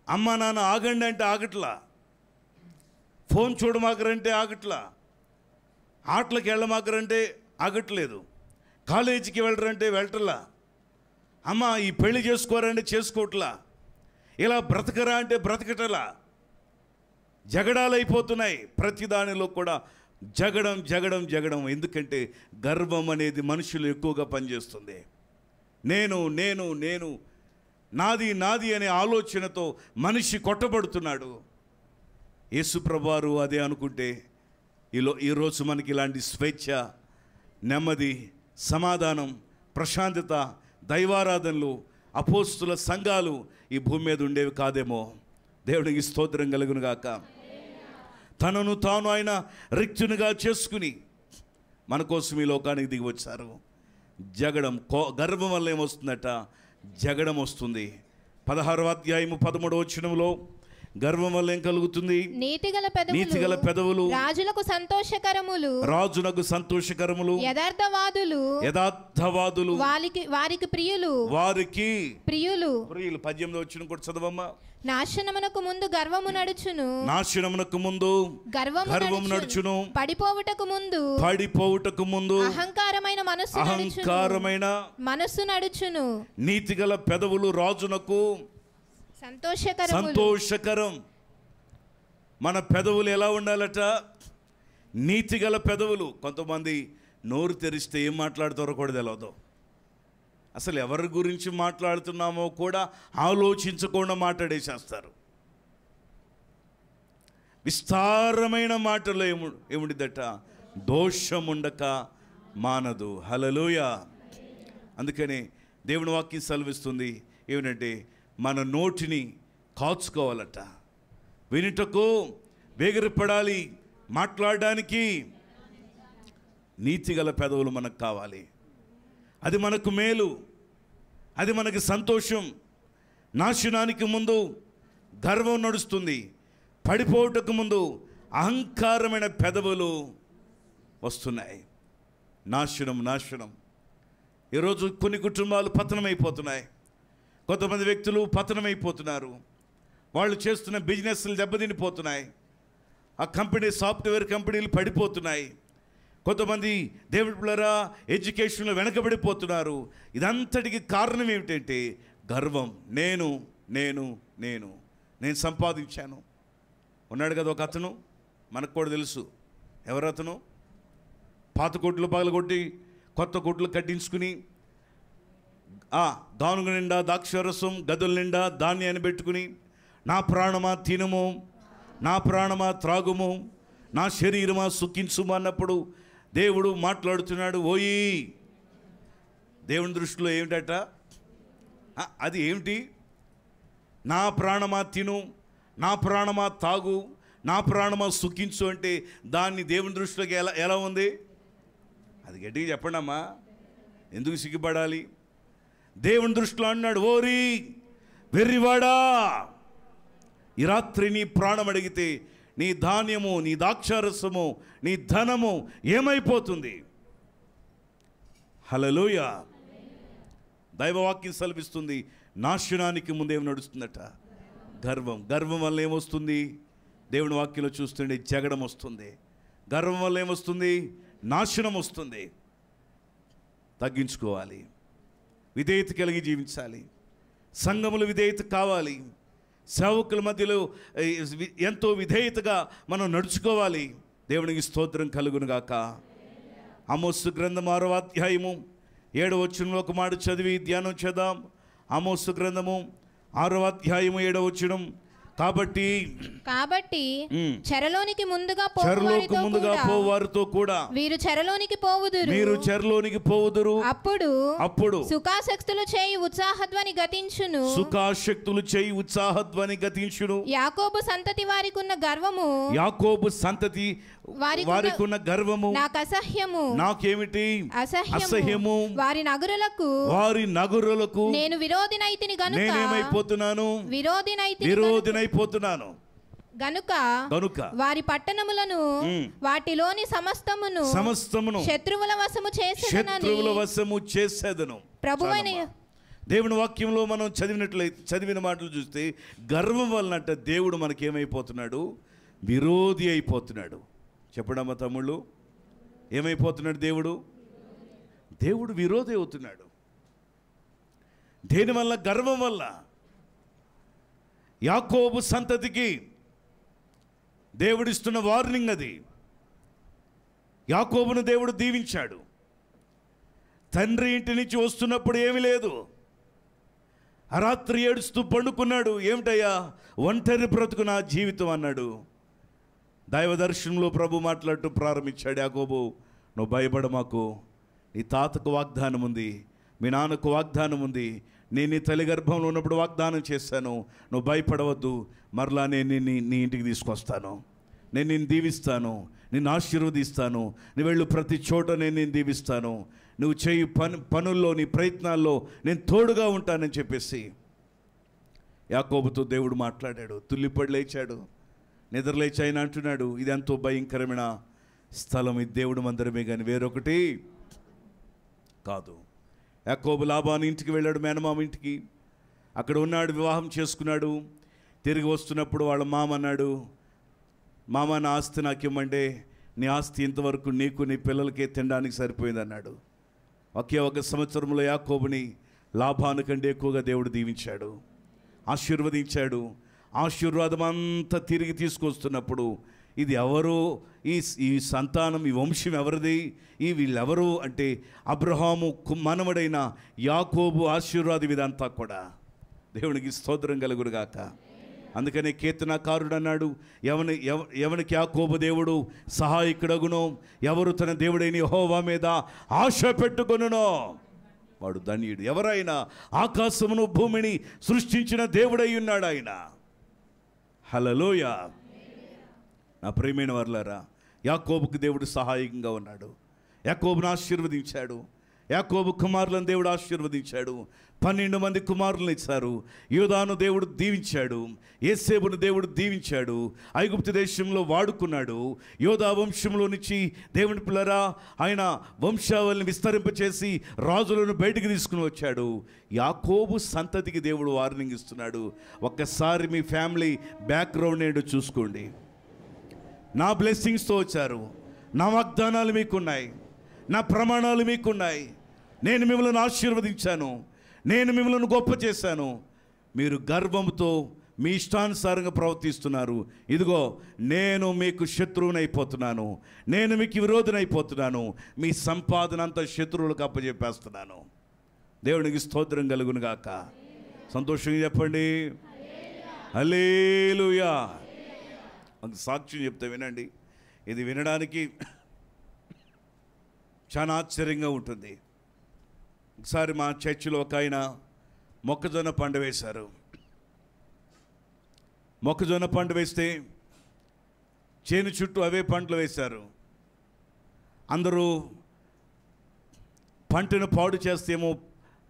అమ్మ నాన్న ఆగండి అంటే ఆగట్లా, ఫోన్ చూడమాకరంటే ఆగట్లా, ఆటలకు వెళ్ళమాకరంటే ఆగట్లేదు, కాలేజీకి వెళ్ళరంటే వెళ్ళట్లా, అమ్మ ఈ పెళ్లి చేసుకోరంటే చేసుకోవట్లా, ఇలా బ్రతకరా అంటే బ్రతకటలా. జగడాలు అయిపోతున్నాయి. ప్రతి దానిలో కూడా జగడం. ఎందుకంటే గర్వం అనేది మనుషులు ఎక్కువగా పనిచేస్తుంది. నేను నాది నాది అనే ఆలోచనతో మనిషి కొట్టబడుతున్నాడు. యేసుప్రభువారు అదే అనుకుంటే ఈరోజు మనకి ఇలాంటి స్వేచ్ఛ, నెమ్మది, సమాధానం, ప్రశాంతత, దైవారాధనలు, అపోస్తుల సంఘాలు ఈ భూమి మీద ఉండేవి కాదేమో. దేవునికి స్తోత్రం కలుగును గాక. తనను తాను ఆయన రిక్తునిగా చేసుకుని మన కోసం ఈ లోకానికి దిగి వచ్చారు. జగడం, గర్వం వల్ల ఏమొస్తుందట? జగడం వస్తుంది. 16వ అధ్యాయము 13వ వచనంలో గర్వం వల్ల ఏం కలుగుతుంది? నీతిగల పెదవులు రాజులకు సంతోషకరములు, యథార్థవాదులు వారికి ప్రియులు. 18వ వచనం కూడా చదవమ్మా. నాశనమునకు ముందు గర్వము నడుచును, పడిపోవుటకు ముందు అహంకారమైన మనస్సు నడుచును. నీతిగల పెదవులు రాజునకు సంతోషకరం. మన పెదవులు ఎలా ఉండాలట? నీతిగల పెదవులు. కొంతమంది నోరు తెరిస్తే ఏం మాట్లాడతారో కూడా తెలియదు. అసలు ఎవరి గురించి మాట్లాడుతున్నామో కూడా ఆలోచించకుండా మాట్లాడేసేస్తారు. విస్తారమైన మాటలో ఏముండిదట? దోషముండక మానదు. హల్లెలూయా. అందుకని దేవుని వాక్యం సెలవిస్తుంది ఏమిటంటే మన నోటిని కాచుకోవాలట. వినుటకు వేగిరపడాలి, మాట్లాడడానికి నీతిగల పెదవులు మనకు కావాలి. అది మనకు మేలు, అది మనకి సంతోషం. నాశనానికి ముందు గర్వం నడుస్తుంది, పడిపోవటకు ముందు అహంకారమైన పెదవులు వస్తున్నాయి. నాశనం. ఈరోజు కొన్ని కుటుంబాలు పతనమైపోతున్నాయి. కొంతమంది వ్యక్తులు పతనమైపోతున్నారు. వాళ్ళు చేస్తున్న బిజినెస్లు దెబ్బతినిపోతున్నాయి. ఆ సాఫ్ట్వేర్ కంపెనీలు పడిపోతున్నాయి. కొంతమంది దేవుడి పిల్లరా ఎడ్యుకేషన్లో వెనకబడిపోతున్నారు. ఇదంతటికి కారణం ఏమిటంటే గర్వం. నేను సంపాదించాను. ఉన్నాడు కదా ఒక అతను, మనకు కూడా తెలుసు ఎవరతను. పాత కొట్లు పగలగొట్టి కొత్త కొట్లు కట్టించుకుని గానుగ నిండా ద్రాక్షారసం, గదుల నిండా ధాన్యాన్ని పెట్టుకుని నా ప్రాణమా తినుము, నా ప్రాణమా త్రాగుము, నా శరీరమా సుఖించుము అన్నప్పుడు దేవుడు మాట్లాడుతున్నాడు. ఓయి, దేవుని దృష్టిలో ఏమిటట? అది ఏమిటి? నా ప్రాణమా తిను, నా ప్రాణమా తాగు, నా ప్రాణమా సుఖించు అంటే దాన్ని దేవుని దృష్టిలోకి ఎలా ఉంది? అది గట్టిగా చెప్పండి అమ్మా, ఎందుకు సిగ్గుపడాలి? దేవుని దృష్టిలో అన్నాడు, ఓరి వెర్రివాడా, ఈ రాత్రి నీ ప్రాణం అడిగితే నీ ధాన్యము, నీ ద్రాక్షారసము, నీ ధనము ఏమైపోతుంది? హల్లెలూయా. దైవవాక్యం సెలవిస్తుంది నాశనానికి ముందేం నడుస్తుందట? గర్వం వల్ల ఏమొస్తుంది? దేవుని వాక్యంలో చూస్తుండే జగడం వస్తుంది. గర్వం వల్ల ఏమొస్తుంది? నాశనం వస్తుంది. తగ్గించుకోవాలి, విధేయత కలిగి జీవించాలి. సంఘములు విధేయత కావాలి. సేవకుల మధ్యలో ఎంతో విధేయతగా మనం నడుచుకోవాలి. దేవునికి స్తోత్రం కలుగునుగాక. ఆమోసు గ్రంథం 6వ అధ్యాయము 7వ వచనంలో ఒక మాట చదివి ధ్యానం చేద్దాం. ఆమోసు గ్రంథము 6వ అధ్యాయము 7వ వచనం. కాబట్టి చెరలోనికి ముందుగా పోవారితో కూడా వీరు చెరలోనికి పోవుదురు. అప్పుడు సుఖాసక్తులు చేయి ఉత్సాహధ్వని గతించును. యాకోబు సంతతి వారికి ఉన్న గర్వము నాకు అసహ్యము. నాకేమిటి? అసహ్యము. వారి నగరులకు నేను విరోధినైతిని గనుక నేనేమైపోతున్నాను? విరోధినైపోతున్నాను గనుక వారి పట్టణములను వాటిలోని సమస్తమును శత్రువుల వశము చేసేదను. ప్రభువైన దేవుని వాక్యంలో మనం చదివిన మాటలు చూస్తే గర్వం వలనంట దేవుడు మనకేమైపోతున్నాడు? విరోధి అయిపోతున్నాడు. చెప్పడమ్మా తమ్ముళ్ళు, ఏమైపోతున్నాడు? దేవుడు విరోధి అవుతున్నాడు. దేనివల్ల? గర్వం వల్ల. యాకోబు సంతతికి దేవుడిస్తున్న వార్నింగ్ అది. యాకోబును దేవుడు దీవించాడు. తండ్రి ఇంటి నుంచి వస్తున్నప్పుడు ఏమీ లేదు. ఆ రాత్రి ఏడుస్తూ పండుకున్నాడు. ఏమిటయ్యా ఒంటరి బ్రతుకు నా జీవితం అన్నాడు. దైవ దర్శనంలో ప్రభు మాట్లాడుతూ ప్రారంభించాడు, యాకోబు నువ్వు భయపడమాకు, నీ తాతకు వాగ్దానం ఉంది, మీ నాన్నకు వాగ్దానం ఉంది, నేను నీ తల్లి గర్భంలో ఉన్నప్పుడు వాగ్దానం చేశాను, నువ్వు భయపడవద్దు, మరలా నేను నీ ఇంటికి తీసుకొస్తాను, నేను నిన్ను దీవిస్తాను, నిన్ను ఆశీర్వదిస్తాను, నువ్వు వెళ్ళు ప్రతి చోట నేను దీవిస్తాను, నువ్వు చేయి పనుల్లో నీ ప్రయత్నాల్లో నేను తోడుగా ఉంటానని చెప్పేసి యాకోబుతో దేవుడు మాట్లాడాడు. తుల్లిపడి లేచాడు, నిద్రలేచి ఆయన అంటున్నాడు, ఇది ఎంతో భయంకరమైన స్థలం, ఇది దేవుడు మందిరమే కానీ వేరొకటి కాదు. యాకోబు లాబాను ఇంటికి వెళ్ళాడు, మేనమామ ఇంటికి. అక్కడ ఉన్నాడు, వివాహం చేసుకున్నాడు. తిరిగి వస్తున్నప్పుడు వాళ్ళ మామ అన్నాడు, మామ నా ఆస్తి నాకు ఇవ్వమంటే, నీ ఆస్తి ఇంతవరకు నీకు నీ పిల్లలకే తినడానికి సరిపోయింది అన్నాడు. ఒకే ఒక సంవత్సరంలో యాకోబుని లాభాను కంటే ఎక్కువగా దేవుడు దీవించాడు, ఆశీర్వదించాడు. ఆశీర్వాదం అంతా తిరిగి తీసుకొస్తున్నప్పుడు ఇది ఎవరు, ఈ సంతానం, ఈ వంశం ఎవరిది, వీళ్ళెవరు అంటే అబ్రహాము మనవడైన యాకోబు ఆశీర్వాదం ఇదంతా కూడా. దేవునికి స్తోత్రం కలుగునుగాక. అందుకనే కీర్తనకారుడు అన్నాడు, ఎవనికి యాకోబు దేవుడు సహాయకుడగునో, ఎవరు తన దేవుడైన యెహోవా మీద ఆశ పెట్టుకొనునో వాడు ధన్యుడు. ఎవరైనా ఆకాశమును భూమిని సృష్టించిన దేవుడై ఉన్నాడు ఆయన. హల్లెలూయా. నా ప్రియమైన వారలారా, యాకోబుకు దేవుడు సహాయకంగా ఉన్నాడు. యాకోబును ఆశీర్వదించాడు. యాకోబు కుమారులను దేవుడు ఆశీర్వదించాడు. 12 మంది కుమారులను ఇచ్చారు. యూదాను దేవుడు దీవించాడు. యేసేపును దేవుడు దీవించాడు. ఐగుప్తు దేశంలో వాడుకున్నాడు. యోధా వంశంలో నుంచి దేవుని పిల్లరా ఆయన వంశావళిని విస్తరింపచేసి రాజులను బయటికి తీసుకుని వచ్చాడు. యాకోబు సంతతికి దేవుడు వార్నింగ్ ఇస్తున్నాడు. ఒక్కసారి మీ ఫ్యామిలీ బ్యాక్గ్రౌండ్ ఏంటో చూసుకోండి. నా బ్లెస్సింగ్స్తో వచ్చారు, నా వాగ్దానాలు మీకున్నాయి, నా ప్రమాణాలు మీకున్నాయి, నేను మిమ్మల్ని ఆశీర్వదించాను, నేను మిమ్మల్ని గొప్ప చేశాను. మీరు గర్వంతో మీ ఇష్టానుసారంగా ప్రవర్తిస్తున్నారు. ఇదిగో నేను మీకు శత్రువునైపోతున్నాను, నేను మీకు విరోధనైపోతున్నాను, మీ సంపాదన అంతా శత్రువులకు అప్పచెప్పేస్తున్నాను. దేవునికి స్తోత్రం కలుగును గాక. సంతోషంగా చెప్పండి హల్లెలూయా. సాక్ష్యం చెప్తే వినండి, ఇది వినడానికి చాలా ఆశ్చర్యంగా ఉంటుంది. ఒకసారి మా చర్చిలో ఒక ఆయన మొక్కజొన్న పంట వేశారు. మొక్కజొన్న పంట వేస్తే చేను చుట్టూ అవే పంటలు వేశారు. అందరూ పంటను పాడు చేస్తేమో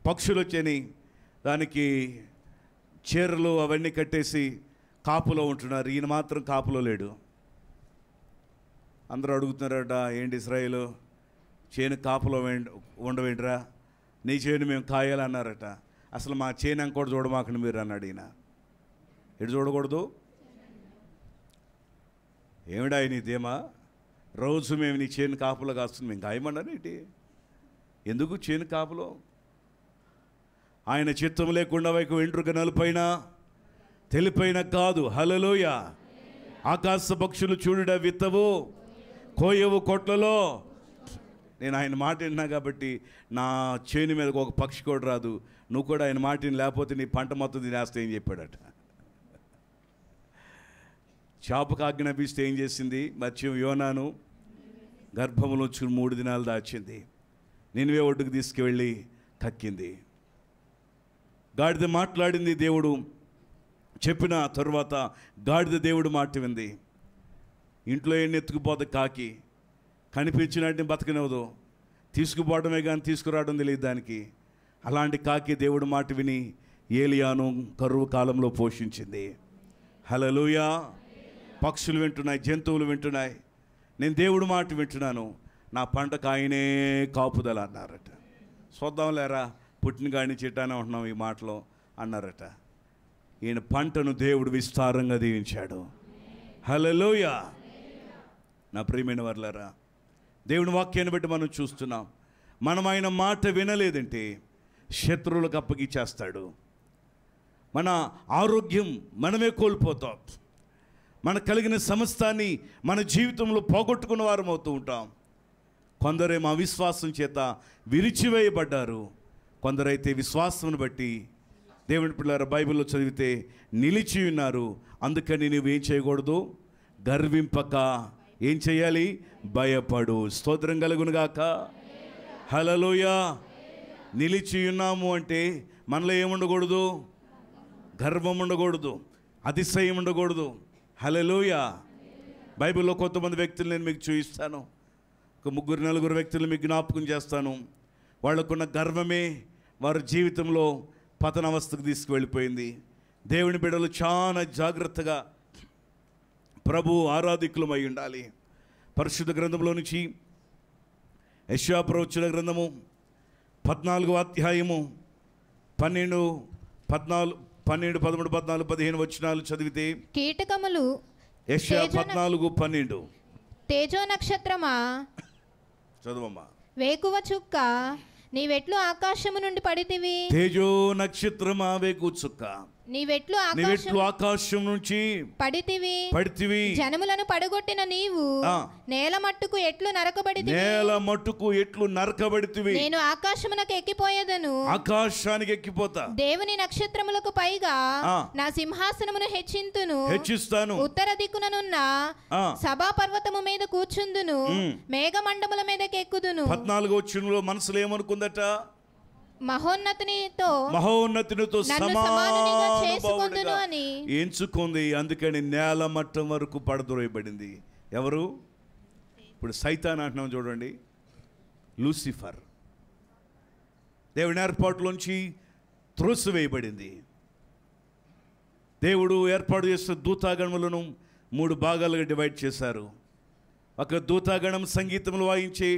పక్షులు వచ్చని దానికి చీరలు అవన్నీ కట్టేసి కాపులో ఉంటున్నారు. ఈయన మాత్రం కాపులో లేడు. అందరూ అడుగుతున్నారట, ఏంటి ఇశ్రాయేలు చేను కాపులో ఉండవేంట్రా, నీ చేను మేము కాయాలన్నారట. అసలు మా చేను అంకోటి చూడమాకండి మీరు అన్నాడు ఈయన. ఎటు చూడకూడదు, ఏమిడా నీదేమా, రోజు మేము నీ చేను కాపులో కాస్తుంది, మేము కాయమన్నాను ఏంటి, ఎందుకు చేను కాపులో? ఆయన చిత్తం లేకుండా వైపు వెంట్రుక నలుపైన తెలిపైన కాదు. హల్లెలూయా. ఆకాశ పక్షులు చూడుట విత్తవు, కోయవు కొట్లలో. నేను ఆయన మాట విన్నా కాబట్టి నా చేను మీద ఒక పక్షి కూడా రాదు. నువ్వు కూడా ఆయన మాట లేకపోతే నీ పంట మొత్తం తినేస్తే ఏం చెప్పాడట. చేపకు ఆజ్ఞాపిస్తే ఏం చేసింది? మత్స్యం యోనాను గర్భంలో 3 దినాలు దాచింది. నినివే ఒడ్డుకు తీసుకువెళ్ళి కక్కింది. గాడిద మాట్లాడింది, దేవుడు చెప్పిన తరువాత గాడిద దేవుడు మాట వింది. ఇంట్లో ఎన్ని ఎత్తుకుపోతే కాకి కనిపించినట్టు బతకనివ్వదు, తీసుకుపోవడమే కానీ తీసుకురావడం తెలియదు దానికి. అలాంటి కాకి దేవుడు మాట విని ఏలియాను కరువు కాలంలో పోషించింది. హల్లెలూయా. పక్షులు వింటున్నాయి, జంతువులు వింటున్నాయి, నేను దేవుడు మాట వింటున్నాను, నా పంటకు ఆయనే కాపుదల అన్నారట. చూద్దాం లేరా, పుట్టిన గాడిని చిట్టానే ఉంటున్నాం ఈ మాటలో అన్నారట. ఈయన పంటను దేవుడు విస్తారంగా దీవించాడు. హల్లెలూయా. నా ప్రియమైన వర్లారా, దేవుని వాక్యాన్ని బట్టి మనం చూస్తున్నాం. మనం ఆయన మాట వినలేదంటే శత్రువులకు అప్పగిచ్చేస్తాడు. మన ఆరోగ్యం మనమే కోల్పోతాం. మనకు కలిగిన సమస్తాన్ని మన జీవితంలో పోగొట్టుకున్న వారం అవుతూ ఉంటాం. కొందరేమో అవిశ్వాసం చేత విరిచివేయబడ్డారు, కొందరైతే విశ్వాసం బట్టి దేవుని పిల్లల బైబిల్లో చదివితే నిలిచి ఉన్నారు. అందుకని నువ్వేం చేయకూడదు, గర్వింపక ఏం చేయాలి, భయపడు. స్తోత్రం కలుగునుగాక. హల్లెలూయా. నిలిచి ఉన్నాము అంటే మనలో ఏముండకూడదు, గర్వం ఉండకూడదు, అతిశయం ఉండకూడదు. హల్లెలూయా. బైబిల్లో కొంతమంది వ్యక్తులు నేను మీకు చూపిస్తాను. ఒక 3-4 వ్యక్తులు మీకు జ్ఞాపకం చేస్తాను. వాళ్ళకున్న గర్వమే వారి జీవితంలో పతనావస్థకు తీసుకువెళ్ళిపోయింది. దేవుని బిడ్డలు చాలా జాగ్రత్తగా ప్రభు ఆరాధికులమై ఉండాలి. పరిశుద్ధ గ్రంథంలో నుంచి యెషయా ప్రవచన గ్రంథము 14వ అధ్యాయము 12, 13, 14, 15 వచనాలు చదివితే, కీటకములు యెషయా 14:12. తేజో నక్షత్రమా, చదువమ్మా. వేకువ చుక్క, నీవెట్లు ఆకాశము నుండి పడితివి. తేజో నక్షత్రమా, వేకువ చుక్క, నీవెట్లు ఆకాశం నుంచి పడితివి. జనములను పడగొట్టిన నీవు నేల మట్టుకు ఎట్లు నరకబడితివి. నేను ఆకాశమునకు ఎక్కిపోయేదను, ఆకాశానికి ఎక్కిపోతా. దేవుని నక్షత్రములకు పైగా నా సింహాసనమును హెచ్చిస్తాను. ఉత్తర దిక్కుననున్న సభా పర్వతము మీద కూర్చుందును, మేఘమండముల మీదకి ఎక్కుదును. 14వ వచనంలో మనసులో ఏమనుకుందట, మహోన్నతునితో సమానునిగా అని ఎంచుకుంది. అందుకని నేల మట్టం వరకు పడద్రోయబడింది. ఎవరు? ఇప్పుడు సైతాన్ అంటున్నాం చూడండి, లూసిఫర్. దేవుని ఏర్పాటులోంచి త్రోసివేయబడింది. దేవుడు ఏర్పాటు చేసిన దూతాగణములను 3 భాగాలుగా డివైడ్ చేశారు. ఒక దూతాగణం సంగీతములు వాయించే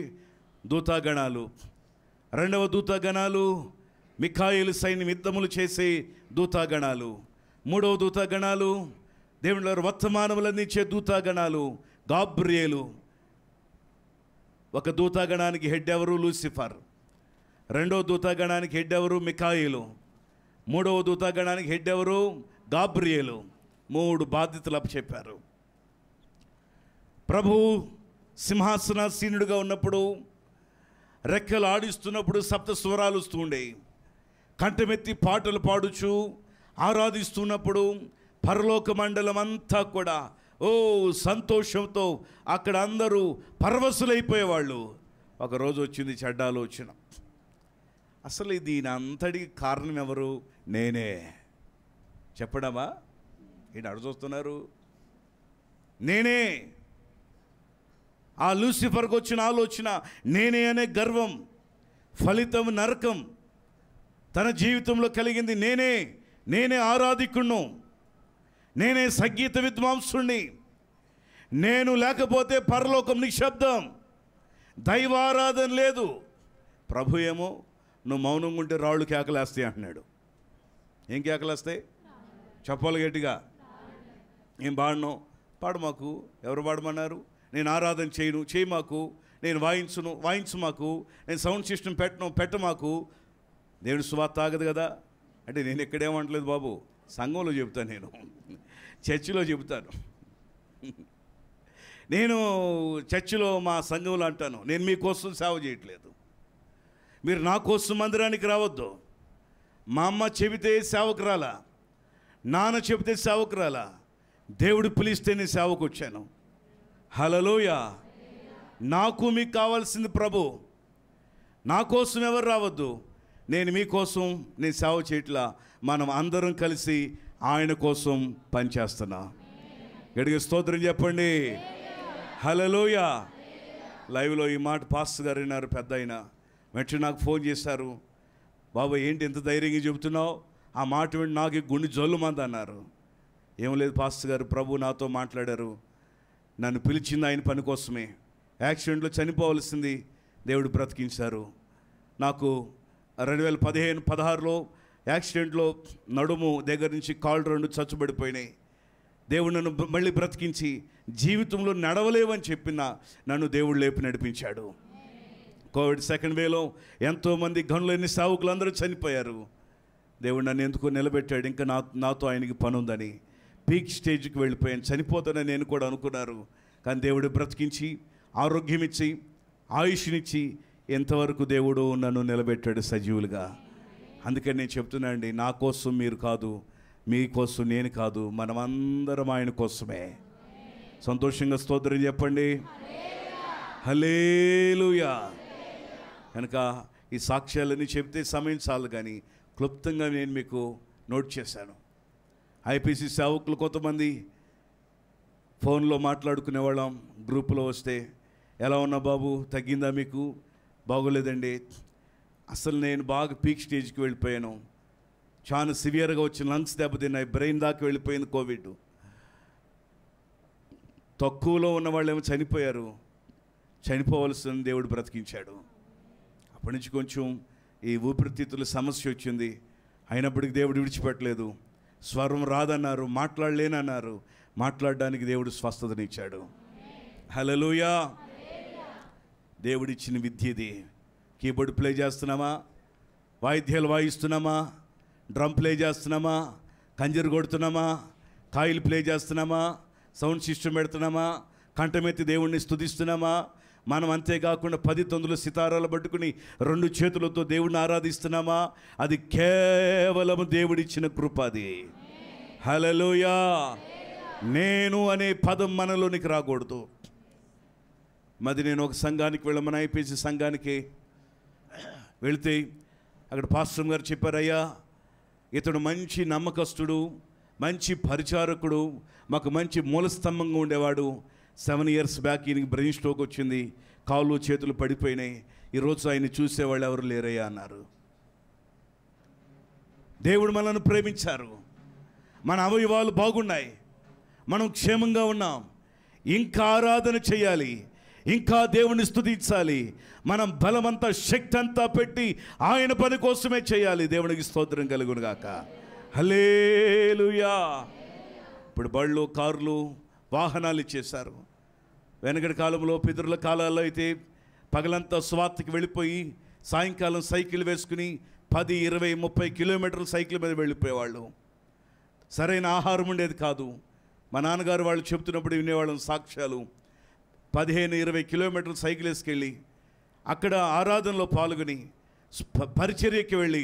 దూతాగణాలు, రెండవ దూతాగణాలు మిఖాయేలు సైన్యం యుద్ధములు చేసే దూతాగణాలు, మూడవ దూతాగణాలు దేవుని వర్తమానములు అందించే దూతాగణాలు గాబ్రియేలు. ఒక దూతాగణానికి హెడ్ ఎవరు? లూసిఫర్. రెండవ దూతాగణానికి హెడ్ ఎవరు? మిఖాయేలు. మూడవ దూతాగణానికి హెడ్ ఎవరు? గాబ్రియేలు. 3 బాధ్యతలు అప్పచెప్పారు. ప్రభు సింహాసనాసీనుడిగా ఉన్నప్పుడు, రెక్కలు ఆడిస్తున్నప్పుడు సప్త స్వరాలు వస్తూ ఉండేవి. కంఠమెత్తి పాటలు పాడుచు ఆరాధిస్తున్నప్పుడు పరలోక మండలం అంతా కూడా సంతోషంతో అక్కడ అందరూ పరవశులైపోయేవాళ్ళు. ఒకరోజు వచ్చింది చెడ్డ ఆలోచన. అసలు దీని అంతటికి కారణం ఎవరు? నేనే. చెప్పడమా? ఏంటి అడుగుతున్నారు? నేనే. ఆ లూసిఫర్కి వచ్చిన ఆలోచన నేనే అనే గర్వం, ఫలితం నరకం. తన జీవితంలో కలిగింది నేనే ఆరాధికుణ్ణు, నేనే సంగీత విద్వాంసుణ్ణి, నేను లేకపోతే పరలోకం నిశ్శబ్దం, దైవారాధన లేదు. ప్రభు ఏమో నువ్వు మౌనంగా ఉంటే రాళ్ళు కేకలేస్తాయి అంటున్నాడు. ఏం కేకలేస్తాయి? చెప్పాలి గట్టిగా. ఏం పాడను? పాడు మాకు. ఎవరు పాడమన్నారు? నేను ఆరాధన చేయను, చేయి మాకు. నేను వాయించు మాకు. నేను సౌండ్ సిస్టమ్ పెట్ట మాకు. దేవుని సువార్త ఆగదు కదా అంటే నేను ఎక్కడేమంటలేదు బాబు, సంఘంలో చెబుతాను, నేను చర్చిలో చెబుతాను. నేను చర్చిలో మా సంఘంలో అంటాను, నేను మీకోసం సేవ చేయట్లేదు, మీరు నా కోసం మందిరానికి రావద్దు. మా అమ్మ చెబితే సేవకు రాలా, నాన్న చెబితే సేవకు రాలా, దేవుడు పిలిస్తే నేను సేవకు వచ్చాను. హల్లెలూయా. నాకు మీకు కావాల్సింది ప్రభు. నా కోసం ఎవరు రావద్దు, నేను మీకోసం నేను సేవ చేయట్లా. మనం అందరం కలిసి ఆయన కోసం పనిచేస్తున్నా. గట్టిగా స్తోత్రం చెప్పండి. హల్లెలూయా. లైవ్లో ఈ మాట పాస్టర్ గారు విన్నారు, పెద్ద ఆయన. వెంటనే నాకు ఫోన్ చేశారు, బాబా ఏంటి ఎంత ధైర్యంగా చెబుతున్నావు, ఆ మాట వింటే నాకు గుండె జల్లుమంది అన్నారు. ఏం లేదు పాస్టర్ గారు, ప్రభు నాతో మాట్లాడారు, నన్ను పిలిచింది ఆయన పని కోసమే. యాక్సిడెంట్లో చనిపోవలసింది దేవుడు బ్రతికించారు. నాకు 2015-16లో యాక్సిడెంట్లో నడుము దగ్గర నుంచి కాళ్ళు 2 చచ్చుబడిపోయినాయి. దేవుడు నన్ను మళ్ళీ బ్రతికించి జీవితంలో నడవలేవని చెప్పిన నన్ను దేవుడు లేపి నడిపించాడు. కోవిడ్ సెకండ్ వేలో ఎంతోమంది గనులైన సేవకులు అందరూ చనిపోయారు. దేవుడు నన్ను ఎందుకో నిలబెట్టాడు, ఇంకా నాతో ఆయనకి పని ఉందని. పీక్ స్టేజ్కి వెళ్ళిపోయాను, చనిపోతానని నేను కూడా అనుకున్నారు. కానీ దేవుడు బ్రతికించి ఆరోగ్యం ఇచ్చి ఆయుష్నిచ్చి ఎంతవరకు దేవుడు నన్ను నిలబెట్టాడు సజీవులుగా. అందుకని నేను చెప్తున్నా అండి, నా కోసం మీరు కాదు, మీకోసం నేను కాదు, మనమందరం ఆయన కోసమే. సంతోషంగా స్తోత్రం చెప్పండి. హల్లెలూయా. కనుక ఈ సాక్ష్యాలన్నీ చెప్తే సమయం చాలు, కానీ క్లుప్తంగా నేను మీకు నోట్ చేశాను. ఐపీసీ సేవకులు కొంతమంది ఫోన్లో మాట్లాడుకునేవాళ్ళం, గ్రూపులో వస్తే, ఎలా ఉన్నా బాబు, తగ్గిందా మీకు? బాగోలేదండి, అసలు నేను బాగా పీక్ స్టేజ్కి వెళ్ళిపోయాను, చాలా సివియర్గా వచ్చిన లంగ్స్ దెబ్బతిన్నాయి, బ్రెయిన్ దాకా వెళ్ళిపోయింది కోవిడ్. తక్కువలో ఉన్న వాళ్ళు ఏమో చనిపోయారు, చనిపోవలసిన దేవుడు బ్రతికించాడు. అప్పటి నుంచి కొంచెం ఈ ఊపిరితిత్తుల సమస్య వచ్చింది, అయినప్పటికీ దేవుడు విడిచిపెట్టలేదు. స్వరం రాదన్నారు, మాట్లాడలేనన్నారు, మాట్లాడడానికి దేవుడు స్వస్థతనిచ్చాడు. హల్లెలూయా. దేవుడిచ్చిన విద్య ఇది. కీబోర్డ్ ప్లే చేస్తున్నామా, వాయిద్యాలు వాయిస్తున్నామా, డ్రమ్ ప్లే చేస్తున్నామా, కంజరు కొడుతున్నామా, కాయిల్ ప్లే చేస్తున్నామా, సౌండ్ సిస్టమ్ పెడుతున్నామా, కంఠమెత్తి దేవుణ్ణి స్తుతిస్తున్నామా? మనం అంతేకాకుండా 10 తొందులు సితారాలు పట్టుకుని 2 చేతులతో దేవుణ్ణి ఆరాధిస్తున్నామా? అది కేవలం దేవుడిచ్చిన కృప. అది హల్లెలూయా. నేను అనే పదం మనలోనికి రాకూడదు. మరి నేను ఒక సంఘానికి వెళ్ళమని ఐపీసీ సంఘానికి వెళితే అక్కడ పాస్టర్ గారు చెప్పారయ్యా, ఇతడు మంచి నమ్మకస్తుడు, మంచి పరిచారకుడు, మాకు మంచి మూలస్తంభంగా ఉండేవాడు. 7 years బ్యాక్ ఈయనకి బ్రెయిన్ స్ట్రోక్ వచ్చింది, కాళ్ళు చేతులు పడిపోయినాయి, ఈరోజు ఆయన చూసేవాళ్ళు ఎవరు లేరయ్యా అన్నారు. దేవుడు మనల్ని ప్రేమించారు, మన అవయవాలు బాగున్నాయి, మనం క్షేమంగా ఉన్నాం, ఇంకా ఆరాధన చేయాలి, ఇంకా దేవుని స్తుతించాలి, మనం బలమంతా శక్తి అంతా పెట్టి ఆయన పని కోసమే చేయాలి. దేవునికి స్తోత్రం కలుగును గాక. హల్లెలూయా. ఇప్పుడు బళ్ళు, కార్లు, వాహనాలు ఇచ్చేశారు. వెనకటి కాలంలో, పితరుల కాలాల్లో అయితే పగలంతా స్వార్థకి వెళ్ళిపోయి సాయంకాలం సైకిల్ వేసుకుని 10, 20, 30 కిలోమీటర్లు సైకిల్ మీద వెళ్ళిపోయేవాళ్ళు. సరైన ఆహారం ఉండేది కాదు. మా నాన్నగారు వాళ్ళు చెప్తున్నప్పుడు వినేవాళ్ళం సాక్ష్యాలు. 15, 20 కిలోమీటర్లు సైకిల్ వేసుకెళ్ళి అక్కడ ఆరాధనలో పాల్గొని పరిచర్యకి వెళ్ళి,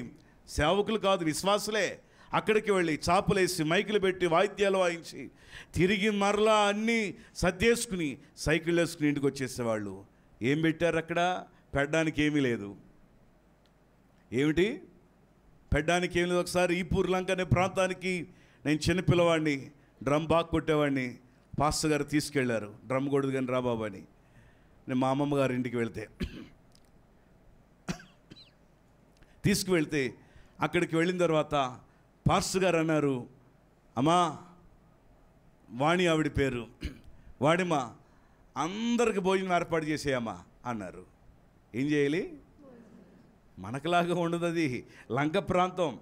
సేవకులు కాదు విశ్వాసులే, అక్కడికి వెళ్ళి చాపలేసి మైకులు పెట్టి వాయిద్యాలు వాయించి తిరిగి మరలా అన్నీ సర్దేసుకుని సైకిల్ వేసుకుని ఇంటికి వచ్చేసేవాళ్ళు. ఏం పెట్టారు అక్కడ? పెట్టడానికి ఏమీ లేదు. ఏమిటి పెట్టడానికి ఏమి లేదు. ఒకసారి ఈపూర్ లంక అనే ప్రాంతానికి నేను చిన్నపిల్లవాడిని, డ్రమ్ బాగా కొట్టేవాడిని, పాస్టర్ గారు తీసుకెళ్లారు. డ్రమ్ కొడదు కానీ రా బాబు అని. నేను మా అమ్మమ్మ గారి ఇంటికి తీసుకువెళ్తే అక్కడికి వెళ్ళిన తర్వాత పాస్టర్ గారు అన్నారు, అమ్మా, వాణి ఆవిడ పేరు, వాడిమా, అందరికి భోజనం ఏర్పాటు చేసేయమ్మా అన్నారు. ఏం చేయాలి? మనకులాగా ఉండదు అది, లంక ప్రాంతం,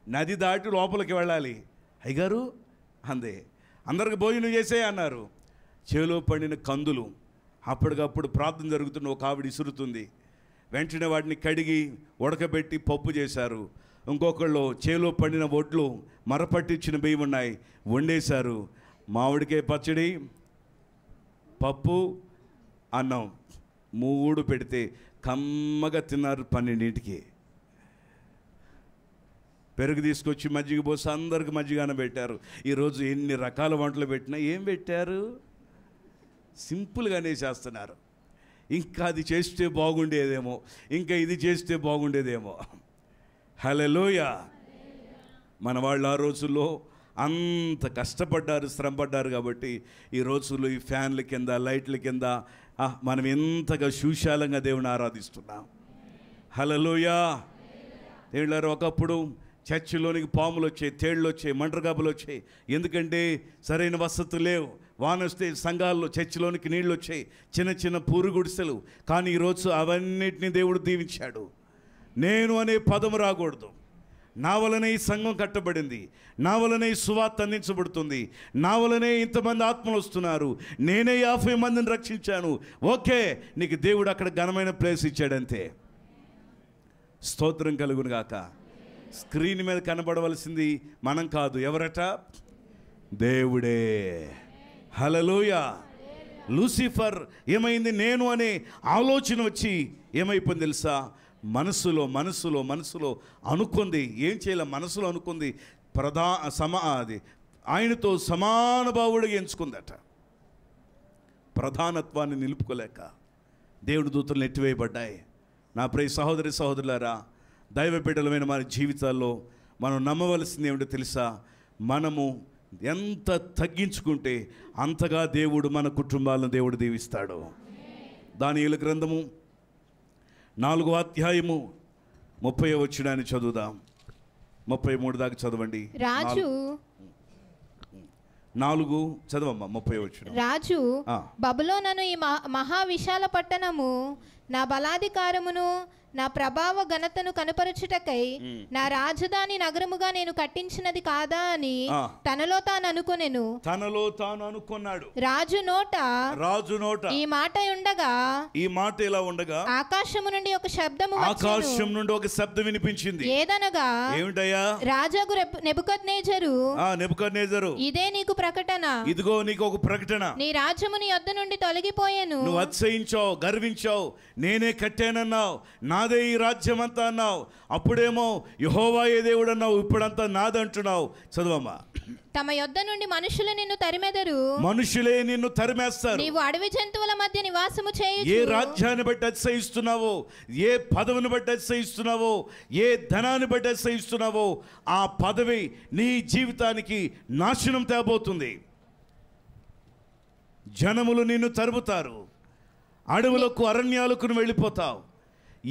నది దాటి లోపలికి వెళ్ళాలి. అయ్యగారు అందే, అందరికి భోజనం చేసే అన్నారు. చేలో పండిన కందులు అప్పటికప్పుడు ప్రార్థన జరుగుతున్న ఒక ఆవిడ ఇసురుతుంది. వెంటనే వాటిని కడిగి ఉడకబెట్టి పప్పు చేశారు. ఇంకొకళ్ళు చేలో పండిన ఒడ్లు, మరపట్టించిన బియ్యం ఉన్నాయి, వండేశారు. మామిడికాయ పచ్చడి, పప్పు, అన్నం 3 పెడితే కమ్మగా తిన్నారు. 12ంటికి పెరుగు తీసుకొచ్చి మజ్జిగ పోసి అందరికి మజ్జిగాన పెట్టారు. ఈరోజు ఎన్ని రకాల వంటలు పెట్టినా ఏం పెట్టారు? సింపుల్గానే చేస్తున్నారు. ఇంకా అది చేస్తే బాగుండేదేమో, ఇంకా ఇది చేస్తే బాగుండేదేమో. హల్లెలూయా. మన వాళ్ళు ఆ రోజుల్లో అంత కష్టపడ్డారు, శ్రమపడ్డారు. కాబట్టి ఈ రోజుల్లో ఈ ఫ్యాన్ల కింద, లైట్ల కింద మనం ఎంతగా సుశాలంగా దేవుని ఆరాధిస్తున్నాం. హల్లెలూయా. దేవుళ్ళారు, ఒకప్పుడు చర్చిలోనికి పాములు వచ్చాయి, తేళ్ళు వచ్చాయి, మంటరగాబులు వచ్చాయి. ఎందుకంటే సరైన వసతులు లేవు. వాన వస్తే సంఘాల్లో చర్చిలోనికి నీళ్ళు వచ్చాయి, చిన్న చిన్న పూరు గుడిసెలు. కానీ ఈరోజు అవన్నిటిని దేవుడు దీవించాడు. నేను అనే పదం రాకూడదు. నా వలనే ఈ సంఘం కట్టబడింది, నా వలనే ఈ సువార్త అందించబడుతుంది, నా వలనే ఇంతమంది ఆత్మలు వస్తున్నారు, నేనే 50 మందిని రక్షించాను. ఓకే, నీకు దేవుడు అక్కడ ఘనమైన ప్లేస్ ఇచ్చాడంతే. స్తోత్రం కలుగును గాక. స్క్రీన్ మీద కనబడవలసింది మనం కాదు, ఎవరట? దేవుడే. హల్లెలూయా. లూసిఫర్ ఏమైంది? నేను అనే ఆలోచన వచ్చి ఏమైపోయింది తెలుసా? మనసులో అనుకుంది, ఏం చేయాలి, మనసులో అనుకుంది అది ఆయనతో సమాన భావుడిగా ఎంచుకుందట. ప్రధానత్వాన్ని నిలుపుకోలేక దేవుడి దూతలు నెట్టివేయబడ్డాయి. నా ప్రియ సహోదరి సహోదరులారా, దైవ బిడ్డలమైన మన జీవితాల్లో మనం నమ్మవలసింది ఏమిటో తెలుసా? మనము ఎంత తగ్గించుకుంటే అంతగా దేవుడు మన కుటుంబాలను దేవుడు దీవిస్తాడు. దానియేలు గ్రంథము 4వ అధ్యాయము 30వ వచనాన్ని చదువుదాం. 33 దాకా చదవండి. రాజు 4 చదవమ్మా. 30వ వచనం. రాజు బబులోనను ఈ మహా విశాల పట్టణము నా బలాధికారమును నా ప్రభావ ఘనతను కనపరచుటకై నా రాజధాని నగరముగా నేను కట్టించినది కాదా అని తనలో తాను అనుకున్నాడు. రాజు నోట ఈ మాట ఇలా ఉండగా ఆకాశము నుండి ఒక శబ్దం వినిపించింది. ఏదనగా, ఏమిటయ్యా? రాజాగు నెబుకద్నెజరు, ఇదే నీకు ప్రకటన. ఇదిగో నీకు ఒక ప్రకటన. నీ రాజ్యము నీ యొద్ద నుండి తొలగిపోయాను. నువ్వు అతిశయించావు, గర్వించావు, నేనే కట్టానన్నావు, నాదే ఈ రాజ్యం అంతా అన్నావు. అప్పుడేమో యెహోవాయే దేవుడు అన్నావు, ఇప్పుడంతా నాదంటున్నావు. చదవమ్మా. తమ యొద్ద నుండి మనుషులే నిన్ను తరిమేస్తారు. నీవు అడవి జంతువుల మధ్య నివాసము చేయు. ఏ రాజ్యాన్ని బట్టి అతిశయిస్తున్నావో, ఏ పదవిని బట్టి అతిశయిస్తున్నావో, ఏ ధనాన్ని బట్టి అతిశయిస్తున్నావో, ఆ పదవి నీ జీవితానికి నాశనం తేబోతుంది. జనములు నిన్ను తరుముతారు, అడవులకు అరణ్యాలకు వెళ్ళిపోతావు.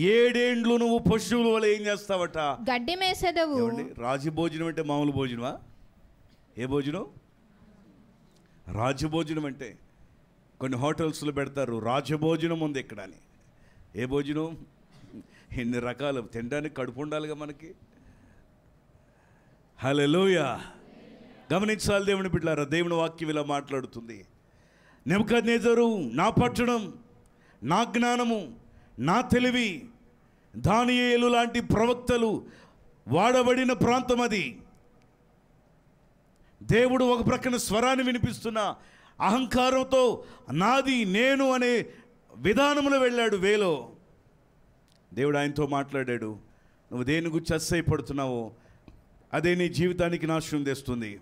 7 ఏండ్లు నువ్వు పశువుల వల్ల ఏం చేస్తావట? గడ్డి మేసేదవు. రాజభోజనం అంటే మామూలు భోజనమా? ఏ భోజనం? రాజభోజనం అంటే కొన్ని హోటల్స్లో పెడతారు, రాజభోజనం ఉంది ఇక్కడ అని. ఏ భోజనం? ఎన్ని రకాలు, తినడానికి కడుపు ఉండాలిగా మనకి. హల్లెలూయా. గమనించాలి దేవుని బిడ్డలారా, దేవుని వాక్యం ఇలా మాట్లాడుతుంది. నెబుకద్నెజరు, నా పట్టణం, నా జ్ఞానము, నా తెలివి, దానియేలు లాంటి ప్రవక్తలు వాడబడిన ప్రాంతం అది. దేవుడు ఒక ప్రక్కన స్వరాన్ని వినిపిస్తున్న అహంకారంతో నాది నేను అనే విధానంలో వెళ్ళాడు వేలో. దేవుడు ఆయనతో మాట్లాడాడు, నువ్వు దేని గురించి అసహ్యపడుతున్నావో అదే నీ జీవితానికి నాశనం తెస్తుంది.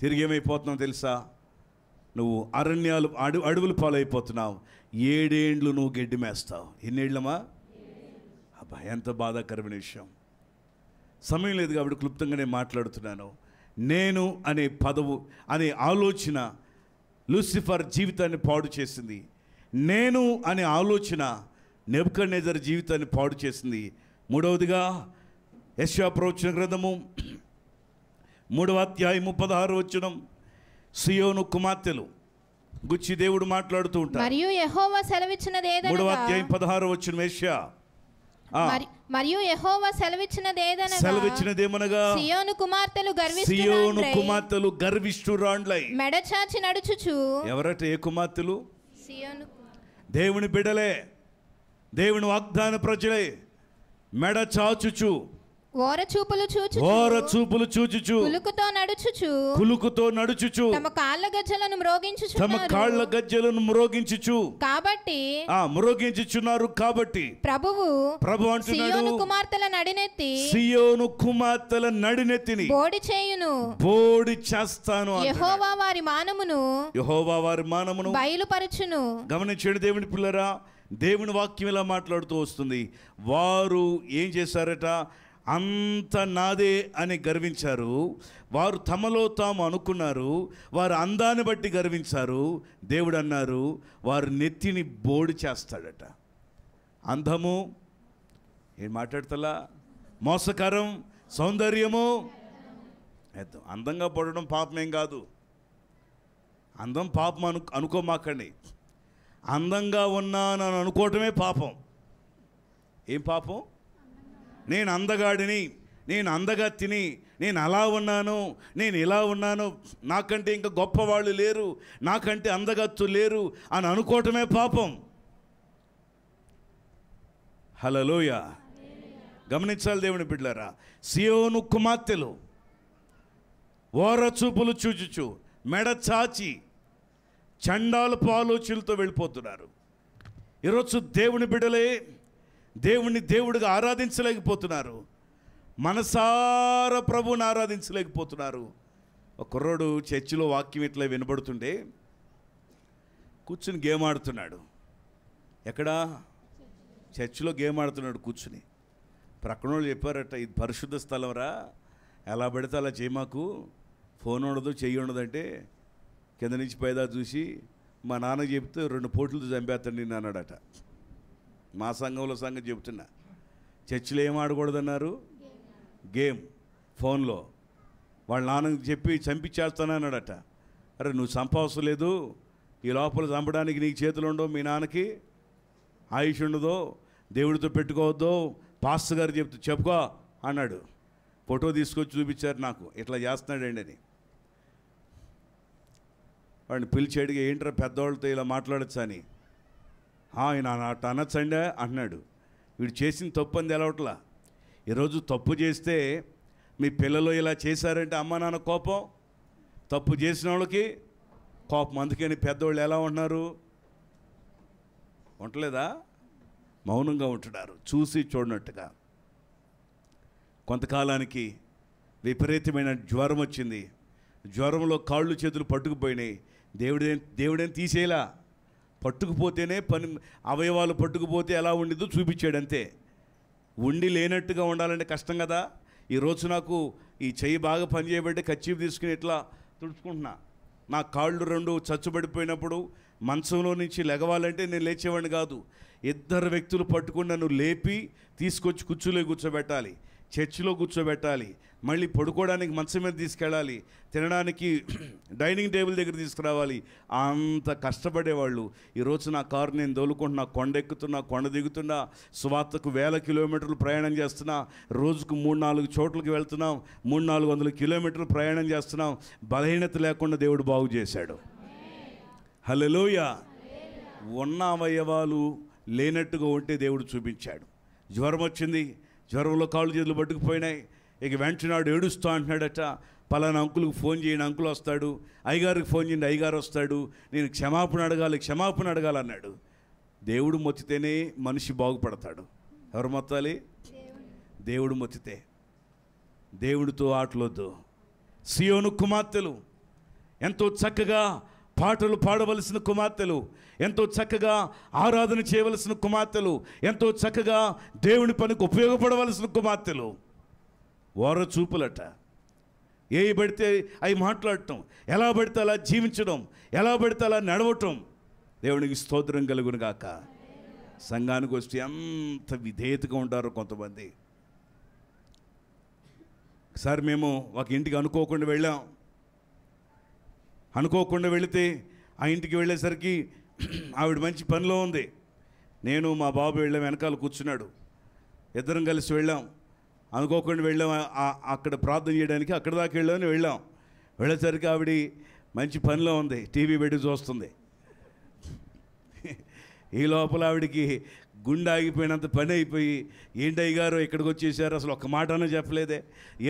తిరిగి ఏమైపోతున్నావు తెలుసా? నువ్వు అడవులు పాలైపోతున్నావు. 7 ఏండ్లు నువ్వు గడ్డి మేస్తావు. ఎన్నేళ్ళమా? అబ్బా, ఎంత బాధాకరమైన విషయం. సమయం లేదు కాబట్టి క్లుప్తంగా నేను మాట్లాడుతున్నాను. నేను అనే పదవు అనే ఆలోచన లూసిఫర్ జీవితాన్ని పాడు చేసింది. నేను అనే ఆలోచన నెబుకద్నెజరు జీవితాన్ని పాడు చేసింది. మూడవదిగా యెషయా ప్రవచన గ్రంథము 3వ అధ్యాయం 16వ వచనం, సియోను కుమార్తెలు గుచ్చి దేవుడు మాట్లాడుతూ ఉంటాడు. మరియు యెహోవా సెలవిచ్చినదేదనగా, 3వ అధ్యాయం 16వ వచనం యెషయా. మరియు యెహోవా సెలవిచ్చినదేమనగా, సియోను కుమార్తెలు గర్విష్ఠురాండ్లై మెడచాచి నడుచుచు. ఎవరట? ఏ కుమార్తెలు? సియోను. దేవుని బిడ్డలే, దేవుని వాగ్దాన ప్రజలే, మెడచాచుచు, ఓర చూపులు చూచుచు, కులుకుతో నడుచుచు, తమ కాళ్ళ గజ్జలను మ్రోగించుచు, కాబట్టి మ్రోగించుచున్నారు. కాబట్టి ప్రభు అంటున్నాడు, సియోను కుమార్తెల నడినెత్తిని బోడి చేస్తాను. యెహోవా వారి మానమును బయలుపరచును. గమనించండి దేవుని పిల్లరా, దేవుని వాక్యం ఇలా మాట్లాడుతూ వస్తుంది. వారు ఏం చేశారట? అంత నాదే అని గర్వించారు. వారు తమలో తాము అనుకున్నారు, వారు అందాన్ని బట్టి గర్వించారు. దేవుడు అన్నారు, వారు నెత్తిని బోడి చేస్తాడట. అందము ఏం మాట్లాడతలా? మోసకరం, సౌందర్యము. అందంగా పడడం పాపమేం కాదు. అందం పాపం అనుకోమాకండి. అందంగా ఉన్నానని అనుకోవటమే పాపం. ఏం పాపం? నేను అందగాడిని, నేను అందగత్తిని, నేను అలా ఉన్నాను, నేను ఇలా ఉన్నాను, నాకంటే ఇంకా గొప్పవాళ్ళు లేరు, నాకంటే అందగత్తు లేరు అని అనుకోవటమే పాపం. హల్లెలూయా. గమనించాలి దేవుని బిడ్డలారా, సియోను కుమార్తెలు ఓర చూపులు చూచుచు, మెడ చాచి, చండాలపు ఆలోచనలతో వెళ్ళిపోతున్నారు. ఈరోజు దేవుని బిడ్డలే, దేవుణ్ణి దేవుడిగా ఆరాధించలేకపోతున్నారు. మనసారా ప్రభువుని ఆరాధించలేకపోతున్నారు. ఒక కుర్రోడు చర్చిలో వాక్యం ఇట్లా వినబడుతుంటే కూర్చుని గేమ్ ఆడుతున్నాడు. ఎక్కడా? చర్చిలో గేమ్ ఆడుతున్నాడు కూర్చుని. ప్రక్కన వాళ్ళు చెప్పారట, ఇది పరిశుద్ధ స్థలం రా, ఎలా పడితే అలా చేయమాకు, ఫోన్ ఉండదు చెయ్యి ఉండదంటే కింద నుంచి పైదా చూసి మా నాన్న చెప్తే 2 పోట్లతో చంపేస్తాను నిన్ను అన్నాడట. మా సంఘంలో సంగతి చెబుతున్నా. చర్చిలో ఏం ఆడకూడదన్నారు? గేమ్ ఫోన్లో. వాళ్ళ నాన్నకి చెప్పి చంపించేస్తానన్నాడట. అరే నువ్వు చంపవసరం లేదు, ఈ లోపల చంపడానికి నీకు చేతులు ఉండవు, మీ నాన్నకి ఆయుష్ ఉండదో, దేవుడితో పెట్టుకోవద్దు, పాస్టర్ గారు చెప్పుకో అన్నాడు. ఫోటో తీసుకొచ్చి చూపించారు నాకు, ఇట్లా చేస్తున్నాడండి అని. వాడిని పిలిచి అడిగి ఏంట్రా పెద్దవాళ్ళతో ఇలా మాట్లాడచ్చా అని. ఆయన అట్ట అనొచ్చండి అన్నాడు. వీడు చేసిన తప్పు అని తెలవట్లా. ఈరోజు తప్పు చేస్తే మీ పిల్లలు ఇలా చేశారంటే అమ్మ నాన్న కోపం, తప్పు చేసిన వాళ్ళకి కోపం. అందుకని పెద్దవాళ్ళు ఎలా ఉంటున్నారు? ఉండలేదా? మౌనంగా ఉంటున్నారు, చూసి చూడనట్టుగా. కొంతకాలానికి విపరీతమైన జ్వరం వచ్చింది. జ్వరంలో కాళ్ళు చేతులు పట్టుకుపోయినాయి. దేవుడేం తీసేలా, పట్టుకుపోతేనే పని, అవయవాలు పట్టుకుపోతే ఎలా ఉండిద్దో చూపించాడు అంతే. ఉండి లేనట్టుగా ఉండాలంటే కష్టం కదా. ఈరోజు నాకు ఈ చెయ్యి బాగా పనిచేయబట్టి కచ్చీపు తీసుకుని ఇట్లా తుడుచుకుంటున్నా. నా కాళ్ళు 2 చచ్చుబడిపోయినప్పుడు మంచంలో నుంచి లెగవాలంటే నేను లేచేవాడిని కాదు. 2 వ్యక్తులు పట్టుకుని నన్ను లేపి తీసుకొచ్చి కుర్చీలో కూర్చోబెట్టాలి, చర్చిలో కూర్చోబెట్టాలి, మళ్ళీ పడుకోవడానికి మంచం మీద తీసుకెళ్ళాలి, తినడానికి డైనింగ్ టేబుల్ దగ్గర తీసుకురావాలి. అంత కష్టపడేవాళ్ళు. ఈరోజు నా కారు నేను దోలుకుంటున్నా, కొండ ఎక్కుతున్నా, కొండ దిగుతున్నా, సువార్తకు 1000 కిలోమీటర్లు ప్రయాణం చేస్తున్నా, రోజుకు 3-4 చోట్లకి వెళ్తున్నాం, 300-400 కిలోమీటర్లు ప్రయాణం చేస్తున్నాం. బలహీనత లేకుండా దేవుడు బాగు చేశాడు. హల్లెలూయా. ఉన్న అవయవాలు లేనట్టుగా ఉంటే దేవుడు చూపించాడు. జ్వరం వచ్చింది, జ్వరంలో కాళ్ళు చేతులు పట్టుకుపోయినాయి. ఇక వెంటనాడు ఏడుస్తూ అంటున్నాడట, పలానా అంకులకు ఫోన్ చేయండి, అంకులు వస్తాడు, అయ్యగారికి ఫోన్ చేయండి, అయ్యగారు వస్తాడు, నేను క్షమాపణ అడగాలి అన్నాడు. దేవుడు మొత్తితేనే మనిషి బాగుపడతాడు. ఎవరు మొత్తాలి? దేవుడు మొత్తితే. దేవుడితో ఆటలొద్దు. సియోను కుమార్తెలు ఎంతో చక్కగా పాటలు పాడవలసిన కుమార్తెలు, ఎంతో చక్కగా ఆరాధన చేయవలసిన కుమార్తెలు, ఎంతో చక్కగా దేవుని పనికి ఉపయోగపడవలసిన కుమార్తెలు ఓర చూపులట. ఏవి పడితే అవి మాట్లాడటం, ఎలా పడితే అలా జీవించడం, ఎలా పడితే అలా నడవటం. దేవునికి స్తోత్రం కలుగును గాక. సంఘానికి వస్తే ఎంత విధేయతగా ఉంటారో కొంతమంది. ఒకసారి మేము ఒక ఇంటికి అనుకోకుండా వెళ్ళాం. అనుకోకుండా వెళితే ఆ ఇంటికి వెళ్ళేసరికి ఆవిడ మంచి పనిలో ఉంది. నేను మా బాబు వెళ్ళాం, వెనకాల కూర్చున్నాడు. 2 కలిసి వెళ్ళాం. అనుకోకుండా వెళ్ళాం అక్కడ ప్రార్థన చేయడానికి. అక్కడ దాకా వెళ్ళేసరికి ఆవిడ మంచి పనిలో ఉంది, టీవీ పెట్టి చూస్తుంది. ఈ లోపల ఆవిడికి గుండె ఆగిపోయినంత పని అయిపోయి, ఏంటయ్య గారు ఇక్కడికి వచ్చేసారు, అసలు ఒక్క మాట అన్నా చెప్పలేదే,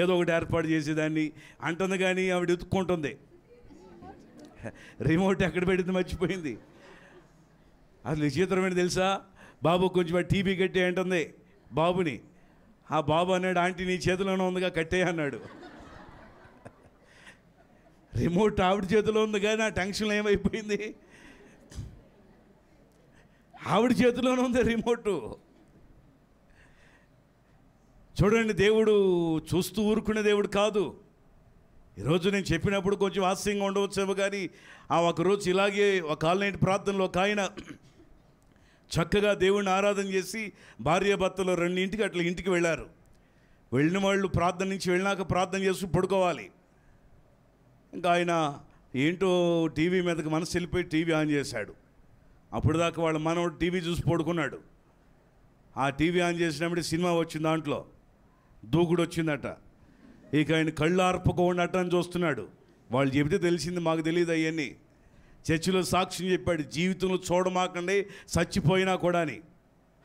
ఏదో ఒకటి ఏర్పాటు చేసేదాన్ని అంటుంది. కానీ ఆవిడ ఎత్తుక్కుంటుంది. రిమోట్ ఎక్కడ పెట్టింది మర్చిపోయింది. అసలు విచిత్రమైన తెలుసా, బాబు కొంచెం టీవీ కట్టే అంటుంది బాబుని. ఆ బాబు అన్నాడు, ఆంటీ నీ చేతిలోనే ఉందిగా కట్టే అన్నాడు. రిమోట్ ఆవిడ చేతిలో ఉంది కానీ ఆ టెన్షన్లో ఏమైపోయింది, ఆవిడ చేతిలోనే ఉంది రిమోటు. చూడండి, దేవుడు చూస్తూ ఊరుకునే దేవుడు కాదు. ఈరోజు నేను చెప్పినప్పుడు కొంచెం హాస్యంగా ఉండవచ్చేమో, కానీ ఆ ఒకరోజు ఇలాగే ఒక ఆన్లైన్ ప్రార్థనలో ఒక ఆయన చక్కగా దేవుడిని ఆరాధన చేసి భార్యాభర్తలు 2 అట్లా ఇంటికి వెళ్ళారు. వెళ్ళిన వాళ్ళు ప్రార్థన నుంచి వెళ్ళినాక ప్రార్థన చేస్తూ పడుకోవాలి. ఇంకా ఆయన ఏంటో టీవీ మీదకి మనసు వెళ్ళిపోయి టీవీ ఆన్ చేశాడు. అప్పుడు దాకా వాళ్ళ మనవడు టీవీ చూసి పడుకున్నాడు. ఆ టీవీ ఆన్ చేసినప్పుడు సినిమా వచ్చింది, దాంట్లో దూకుడు వచ్చిందట. ఇక ఆయన కళ్ళు ఆర్పకుండా అని చూస్తున్నాడు. వాళ్ళు చెబితే తెలిసింది, మాకు తెలియదు అవన్నీ. చర్చిలో సాక్ష్యం చెప్పాడు, జీవితంలో చూడమాకండి చచ్చిపోయినా కూడా అని.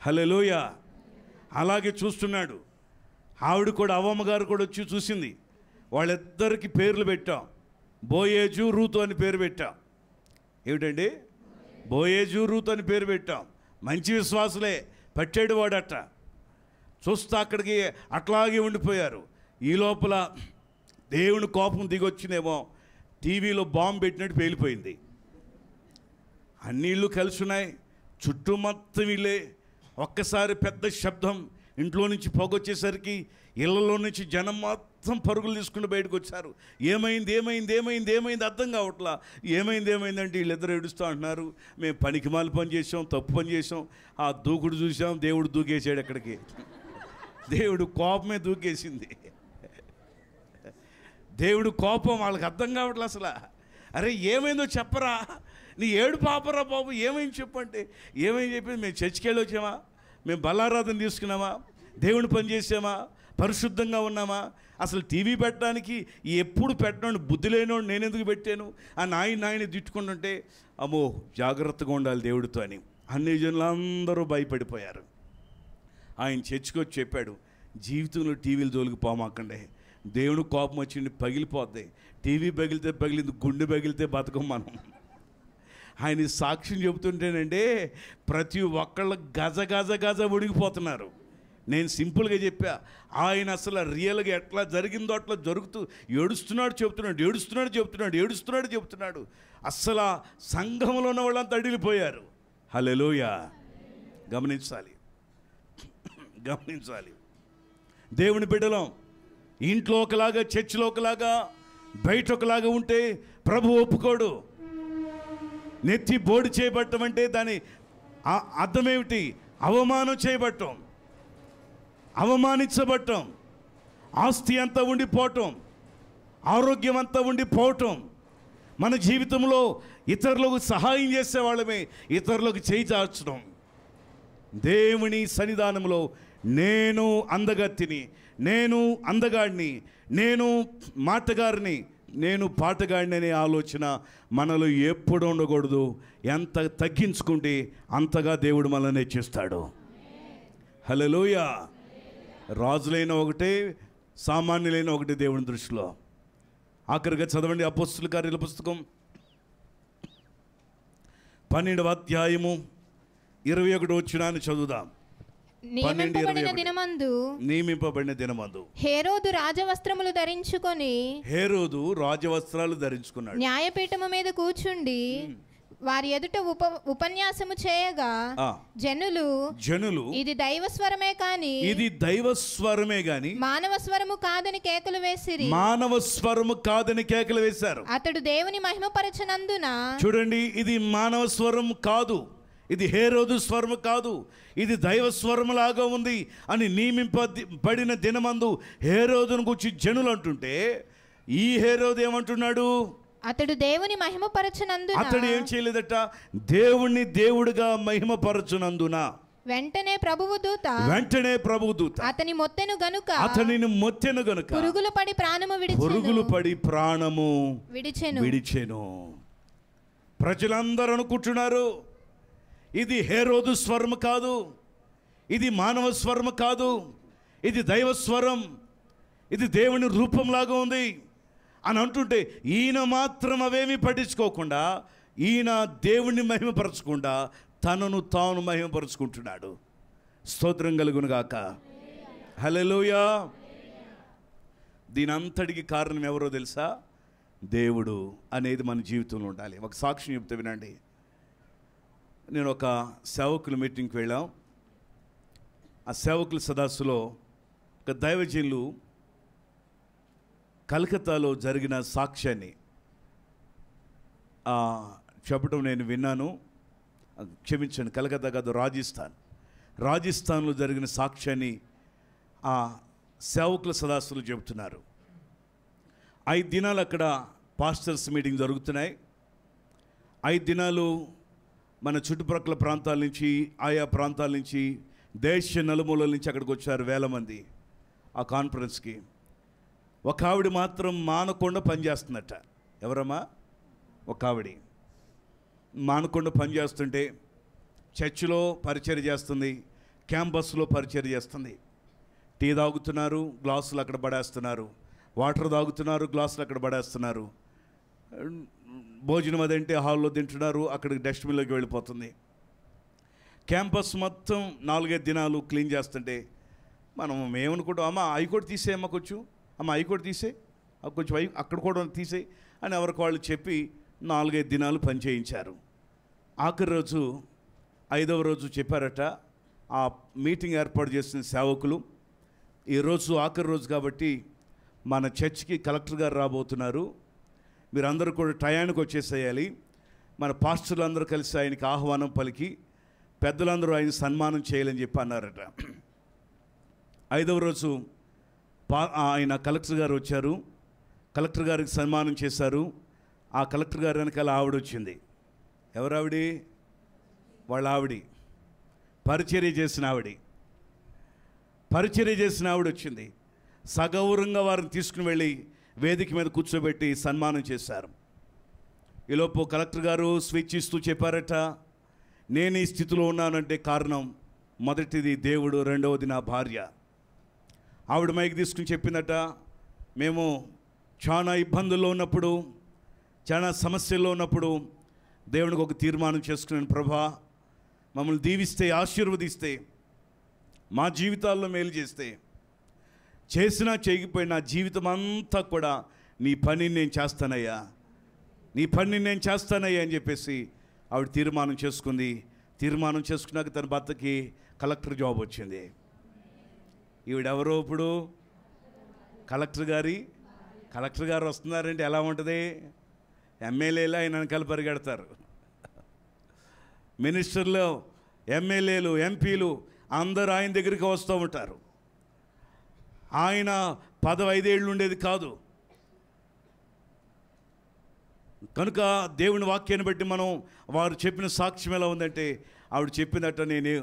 హల్లెలూయా. అలాగే చూస్తున్నాడు. ఆవిడ కూడా, అవ్వమ్మ గారు కూడా వచ్చి చూసింది. వాళ్ళిద్దరికి పేర్లు పెట్టాం, బోయేజు రూతు అని పేరు పెట్టాం. ఏమిటండి? బోయేజు రూతు అని పేరు పెట్టాం. మంచి విశ్వాసులే, పట్టాడు వాడట. చూస్తా అక్కడికి అట్లాగే ఉండిపోయారు. ఈ లోపల దేవుని కోపం దిగొచ్చినేమో, టీవీలో బాంబు పెట్టినట్టు పేలిపోయింది. అన్నీళ్ళు కలిసి ఉన్నాయి, చుట్టూ మొత్తం ఇల్లే. ఒక్కసారి పెద్ద శబ్దం, ఇంట్లో నుంచి పొగొచ్చేసరికి ఇళ్లలో నుంచి జనం మొత్తం పరుగులు తీసుకుని బయటకు వచ్చారు. ఏమైంది ఏమైంది ఏమైంది ఏమైంది అర్థం కావట్లా. ఏమైందంటే వీళ్ళిద్దరు ఏడుస్తూ అంటున్నారు, మేము పనికిమాలి పని చేసాం, తప్పు పని చేసాం, ఆ దూకుడు చూసాం, దేవుడు దూకేసాడు. ఎక్కడికి? దేవుడు కోపమే దూకేసింది. దేవుడు కోపం వాళ్ళకి అర్థం కావట్లే అసలు. అరే ఏమైందో చెప్పరా, నీ ఏడు పాపరా బాబు, ఏమైంది చెప్పంటే ఏమైంది చెప్పింది. మేము చర్చికి వెళ్ళి వచ్చామా, మేము బలారాధన తీసుకున్నామా, దేవుని పని చేసామా, పరిశుద్ధంగా ఉన్నామా, అసలు టీవీ పెట్టడానికి ఎప్పుడు పెట్టడం బుద్ధి లేనోడు నేను ఎందుకు పెట్టాను ఆ నాయన్ని తిట్టుకుంటుంటే, అమ్మో జాగ్రత్తగా ఉండాలి దేవుడితో అని అన్ని జనులందరూ భయపడిపోయారు. ఆయన చర్చికి వచ్చి చెప్పాడు, జీవితంలో టీవీలు జోలికి పోమాకండి, దేవుడు కోపం వచ్చింది పగిలిపోద్ది. టీవీ పగిలితే పగిలింది, గుండె పగిలితే బతకం మనం. ఆయన సాక్ష్యం చెబుతుంటేనంటే ప్రతి ఒక్కళ్ళు గజ గజ గజ ఉడిగిపోతున్నారు. నేను సింపుల్గా చెప్పా, ఆయన అసలు రియల్గా ఎట్లా జరిగిందో అట్లా జరుగుతూ ఏడుస్తున్నాడు చెబుతున్నాడు. అస్సలు సంఘంలో ఉన్న వాళ్ళంతా అడిగిపోయారు. హల్లెలూయా. గమనించాలి. దేవుని బిడ్డలం ఇంట్లో ఒకలాగా, చర్చిలో ఒకలాగా, బయట ఒకలాగా ఉంటే ప్రభు ఒప్పుకోడు. నెత్తి బోడి చేయబట్టం అంటే దాని అర్థం ఏమిటి? అవమానం చేయబట్టం, అవమానించబట్టం, ఆస్తి అంతా ఉండిపోవటం, ఆరోగ్యం అంతా ఉండిపోవటం. మన జీవితంలో ఇతరులకు సహాయం చేసేవాళ్ళమే ఇతరులకు చేయి చాచడం. దేవుని సన్నిధానంలో నేను అందగత్తిని, నేను అందగాడిని, నేను మాటగారిని, నేను పాటగాడిని అనే ఆలోచన మనలో ఎప్పుడు ఉండకూడదు. ఎంత తగ్గించుకుంటే అంతగా దేవుడు మనల్ని హెచ్చిస్తాడు. హల్లెలూయా. రాజులైన ఒకటే, సామాన్యులైన ఒకటి దేవుని దృష్టిలో. ఆఖరిగా చదవండి అపోస్తలుల కార్యాల పుస్తకం 12వ అధ్యాయము 21వ వచనాన్ని చదువుదాం. నియమింపబడిన దినమందు హేరోదు రాజవస్త్రములు ధరించుకొని న్యాయపీఠము మీద కూర్చుండి వారి ఎదుట ఉపన్యాసము చేయగా జనులు ఇది దైవస్వరమే కాని మానవ స్వరము కాదని కేకలు వేసిరి. అతడు దేవుని మహిమపరచనందున, చూడండి, ఇది మానవ స్వరం కాదు, ఇది హేరోదు స్వరము కాదు, ఇది దైవ స్వరములాగా ఉంది అని నియమింపబడిన దినమందు హేరోదును గురించి జనులు అంటుంటే, ఈ హేరోదు ఏమంటున్నాడు? అతడు దేవుని మహిమపరచునందున, అతడు ఏం చేయలేదట, దేవుణ్ణి దేవుడిగా మహిమపరచునందున వెంటనే ప్రభువు దూత అతనిని మొత్తెను గనుక పురుగులు పడి ప్రాణము విడిచెను. ప్రజలందరూ అనుకుంటున్నారు ఇది హేరోదు స్వరం కాదు, ఇది మానవ స్వరం కాదు, ఇది దైవ స్వరం, ఇది దేవుని రూపంలాగా ఉంది అని అంటుంటే, ఈయన మాత్రం అవేమీ పట్టించుకోకుండా, ఈయన దేవుణ్ణి మహిమపరచకుండా తనను తాను మహిమపరుచుకుంటున్నాడు. స్తోత్రం కలుగును గాక. హల్లెలూయా. దీని అంతటికి కారణం ఎవరో తెలుసా? దేవుడు అనేది మన జీవితంలో ఉండాలి. ఒక సాక్ష్యం చెప్తే వినండి. నేను ఒక సేవకుల మీటింగ్కి వెళ్ళాం. ఆ సేవకుల సదస్సులో ఒక దైవజనులు కలకత్తాలో జరిగిన సాక్ష్యాన్ని చెప్పడం నేను విన్నాను. క్షమించండి, కలకత్తా కాదు, రాజస్థాన్లో జరిగిన సాక్ష్యాన్ని ఆ సేవకుల సదస్సులు చెబుతున్నారు. 5 దినాలు అక్కడ పాస్టర్స్ మీటింగ్ జరుగుతున్నాయి. 5 దినాలు మన చుట్టుప్రక్కల ప్రాంతాల నుంచి, ఆయా ప్రాంతాల నుంచి, దేశ నలుమూలల నుంచి అక్కడికి వచ్చారు వేల మంది ఆ కాన్ఫరెన్స్కి. ఒక ఆవిడ మాత్రం మానకుండా పనిచేస్తున్నట్ట. ఎవరమ్మా? ఒక ఆవిడ మానకుండా పనిచేస్తుంటే చర్చిలో పరిచర్య చేస్తుంది, క్యాంపస్లో పరిచర్య చేస్తుంది. టీ తాగుతున్నారు, గ్లాసులు అక్కడ పడేస్తున్నారు, వాటర్ తాగుతున్నారు, గ్లాసులు అక్కడ పడేస్తున్నారు. భోజనం అదంటే హాల్లో తింటున్నారు, అక్కడికి డస్ట్బిన్లోకి వెళ్ళిపోతుంది. క్యాంపస్ మొత్తం 4-5 దినాలు క్లీన్ చేస్తుంటే మేమనుకుంటాం, అమ్మ హైకోర్టు తీసేయమ్మ కొంచెం, అమ్మ హైకోర్టు తీసే, కొంచెం అక్కడ కూడా తీసేయి అని ఎవరికి వాళ్ళు చెప్పి 4-5 దినాలు పనిచేయించారు. ఆఖరి రోజు 5వ రోజు చెప్పారట ఆ మీటింగ్ ఏర్పాటు చేసిన సేవకులు, ఈరోజు ఆఖరి రోజు కాబట్టి మన చర్చికి కలెక్టర్ గారు రాబోతున్నారు, మీరందరూ కూడా టయానికి వచ్చేసేయాలి, మన పాస్టర్లు అందరూ కలిసి ఆయనకి ఆహ్వానం పలికి పెద్దలందరూ ఆయన సన్మానం చేయాలని చెప్పి అన్నారట. 5వ రోజు ఆయన కలెక్టర్ గారు వచ్చారు, కలెక్టర్ గారికి సన్మానం చేశారు. ఆ కలెక్టర్ గారు వెనకాల ఆవిడ వచ్చింది. ఎవరు ఆవిడ? వాళ్ళ ఆవిడ, పరిచర్య చేసిన ఆవిడ వచ్చింది. సగౌరవంగా వారిని తీసుకుని వెళ్ళి వేదిక మీద కూర్చోబెట్టి సన్మానం చేశారు. ఈలోపు కలెక్టర్ గారు స్పీచ్ ఇస్తూ చెప్పారట, నేను ఈ స్థితిలో ఉన్నానంటే కారణం మొదటిది దేవుడు, రెండవది నా భార్య. ఆవిడ మైకి తీసుకుని చెప్పిందట, మేము చాలా ఇబ్బందుల్లో ఉన్నప్పుడు, చాలా సమస్యల్లో ఉన్నప్పుడు దేవునికి ఒక తీర్మానం చేసుకున్నాను, ప్రభా మమ్మల్ని దీవిస్తే, ఆశీర్వదిస్తే, మా జీవితాల్లో మేలు చేస్తే, చేసినా చేయకపోయినా జీవితం అంతా కూడా నీ పనిని నేను చేస్తానయ్యా, నీ పనిని నేను చేస్తానయ్యా అని చెప్పేసి ఆవిడ తీర్మానం చేసుకుంది. తీర్మానం చేసుకున్నాక తన భర్తకి కలెక్టర్ జాబ్ వచ్చింది. ఈవిడెవరో ఇప్పుడు కలెక్టర్ గారు వస్తున్నారంటే ఎలా ఉంటుంది? ఎమ్మెల్యేలు ఆయన వెనకాల పరిగెడతారు, మినిస్టర్లు, ఎమ్మెల్యేలు, ఎంపీలు అందరూ ఆయన దగ్గరికి వస్తూ ఉంటారు. ఆయన 15 ఏళ్ళు ఉండేది కాదు. కనుక దేవుని వాక్యాన్ని బట్టి మనం వారు చెప్పిన సాక్ష్యం ఎలా ఉందంటే, ఆవిడ చెప్పినట్ట, నేను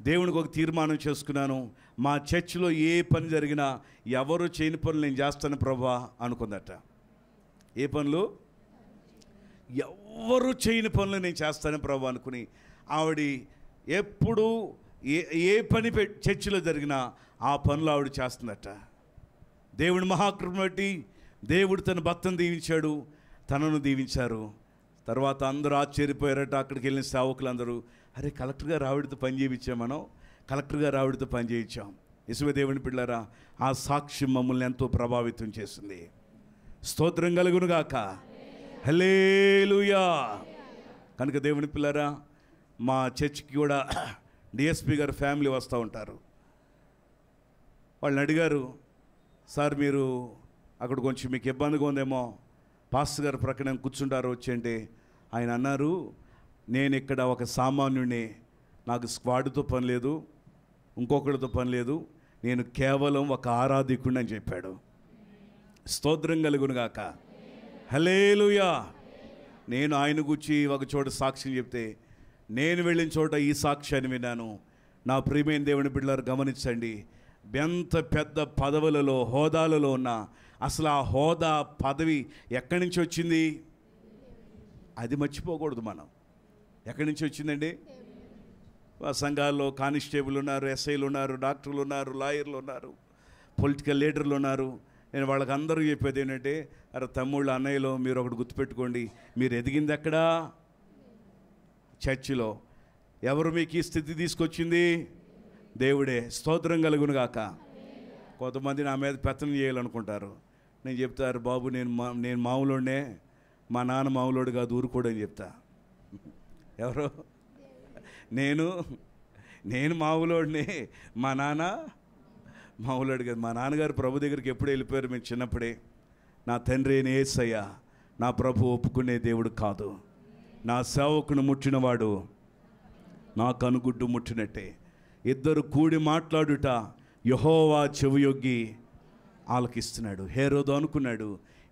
దేవునికి ఒక తీర్మానం చేసుకున్నాను, మా చర్చిలో ఏ పని జరిగినా ఎవరు చేయని పనులు నేను చేస్తాను ప్రభా అనుకుందట. ఏ పనులు? ఎవరు చేయని పనులు నేను చేస్తాను ప్రభా అనుకుని ఆవిడ ఎప్పుడు ఏ పని చర్చిలో జరిగినా ఆ పనులు ఆవిడ చేస్తుందట. దేవుని మహాకృపను బట్టి దేవుడు తన భర్తను దీవించాడు, తనను దీవించారు. తర్వాత అందరూ ఆశ్చర్యపోయారట. అక్కడికి వెళ్ళిన సేవకులందరూ, అరే కలెక్టర్ గారు ఆవిడతో పని చేయించాం, మనం కలెక్టర్ గారు ఆవిడతో పని చేయించాం. యేసు దేవుని పిల్లారా, ఆ సాక్ష్యం మమ్మల్ని ఎంతో ప్రభావితం చేసింది. స్తోత్రం కలుగును గాక. హల్లెలూయా. కనుక దేవుని పిల్లారా, మా చర్చికి కూడా డిఎస్పి గారు ఫ్యామిలీ వస్తూ ఉంటారు. వాళ్ళని అడిగారు, సార్ మీరు అక్కడ కొంచెం మీకు ఇబ్బందిగా ఉందేమో, పాస్టర్ గారు ప్రక్కన కూర్చుంటారు వచ్చి అంటే, ఆయన అన్నారు, నేను ఇక్కడ ఒక సామాన్యుడిని, నాకు స్క్వాడ్తో పని లేదు, ఇంకొకరితో పని లేదు, నేను కేవలం ఒక ఆరాధికుడిని అని చెప్పాడు. స్తోత్రం కలుగును గాక. హల్లెలూయా. నేను ఆయన గురించి ఒక చోట సాక్ష్యం చెప్తే, నేను వెళ్ళిన చోట ఈ సాక్ష్యాన్ని విన్నాను. నా ప్రియమైన దేవుని బిడ్డలారు గమనించండి, ఎంత పెద్ద పదవులలో, హోదాలలో ఉన్న, అసలు ఆ హోదా, పదవి ఎక్కడి నుంచి వచ్చింది? అది మర్చిపోకూడదు మనం. ఎక్కడి నుంచి వచ్చిందండి? సంఘాల్లో కానిస్టేబుల్ ఉన్నారు, ఎస్ఐలు ఉన్నారు, డాక్టర్లు ఉన్నారు, లాయర్లు ఉన్నారు, పొలిటికల్ లీడర్లు ఉన్నారు. నేను వాళ్ళకి అందరూ చెప్పేది ఏంటంటే, అరే తమ్ముళ్ళు, అన్నయ్యలో మీరు ఒకటి గుర్తుపెట్టుకోండి, మీరు ఎదిగింది ఎక్కడా? చర్చిలో. ఎవరు మీకు ఈ స్థితి తీసుకొచ్చింది? దేవుడే. స్తోత్రం కలుగును గాక. కొంతమంది నా మీద పెత్తనం చేయాలనుకుంటారు. నేను చెప్తారు, బాబు నేను మామూలునే, మా నాన్న మామూలుడు కాదు, ఊరుకోడు అని చెప్తా. ఎవరు? నేను మామూలుడిని, మా నాన్న మామూలుడు కాదు. మా నాన్నగారు ప్రభు దగ్గరికి ఎప్పుడు వెళ్ళిపోయారు మేము చిన్నప్పుడే. నా తండ్రి అయిన యేసయ్య నా ప్రభు ఒప్పుకునే దేవుడు కాదు, నా సేవకును ముట్టినవాడు నా కనుగుడ్డు ముట్టినట్టే. ఇద్దరు కూడి మాట్లాడుట యెహోవా చెవియొగ్గి ఆలకిస్తున్నాడు. హేరోదు అనుకున్నాడు,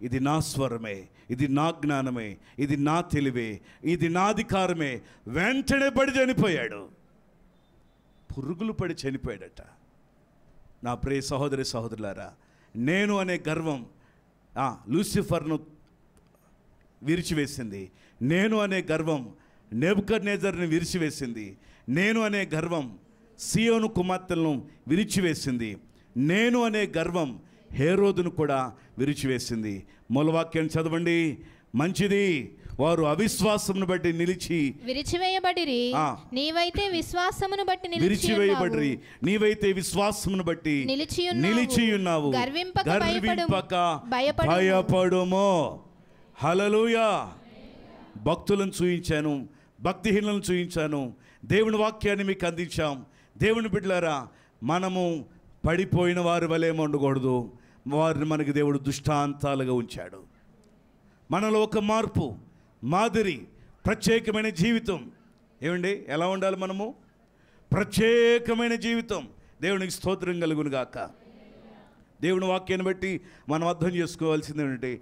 ఇది నా స్వరమే, ఇది నా జ్ఞానమే, ఇది నా తెలివే, ఇది నా అధికారమే. వెంటనే పడి చనిపోయాడు, పురుగులు పడి చనిపోయాడట. నా ప్రియ సహోదరి సహోదరులారా, నేను అనే గర్వం లూసిఫర్ను విరిచివేసింది. నేను అనే గర్వం నెబుకద్నెజర్ని విరిచివేసింది. నేను అనే గర్వం సియోను కుమార్తెలను విరిచివేసింది. నేను అనే గర్వం హేరోదును కూడా విరిచివేసింది. మూలవాక్యాన్ని చదవండి. మంచిది వారు అవిశ్వాసమును బట్టి నిలిచి విరిచివేయబడిరి, నీవైతే విశ్వాసమును బట్టి విరిచివేయబడిరి, నీవైతే విశ్వాసమును బట్టి నిలిచియున్నావు. గర్వింపక భయపడుమో. హల్లెలూయా. భక్తులను చూయించాను, భక్తిహీనులను చూయించాను, దేవుని వాక్యాన్ని మీకు అందించాం. దేవుని బిడ్డలారా, మనము పడిపోయిన వారి వలె ఉండకూడదు. వారిని మనకి దేవుడు దృష్టాంతాలుగా ఉంచాడు. మనలో ఒక మార్పు, మాదిరి, ప్రత్యేకమైన జీవితం. ఏమండి, ఎలా ఉండాలి మనము? ప్రత్యేకమైన జీవితం. దేవునికి స్తోత్రం కలుగును గాక. దేవుని వాక్యాన్ని బట్టి మనం అర్థం చేసుకోవాల్సింది ఏంటంటే,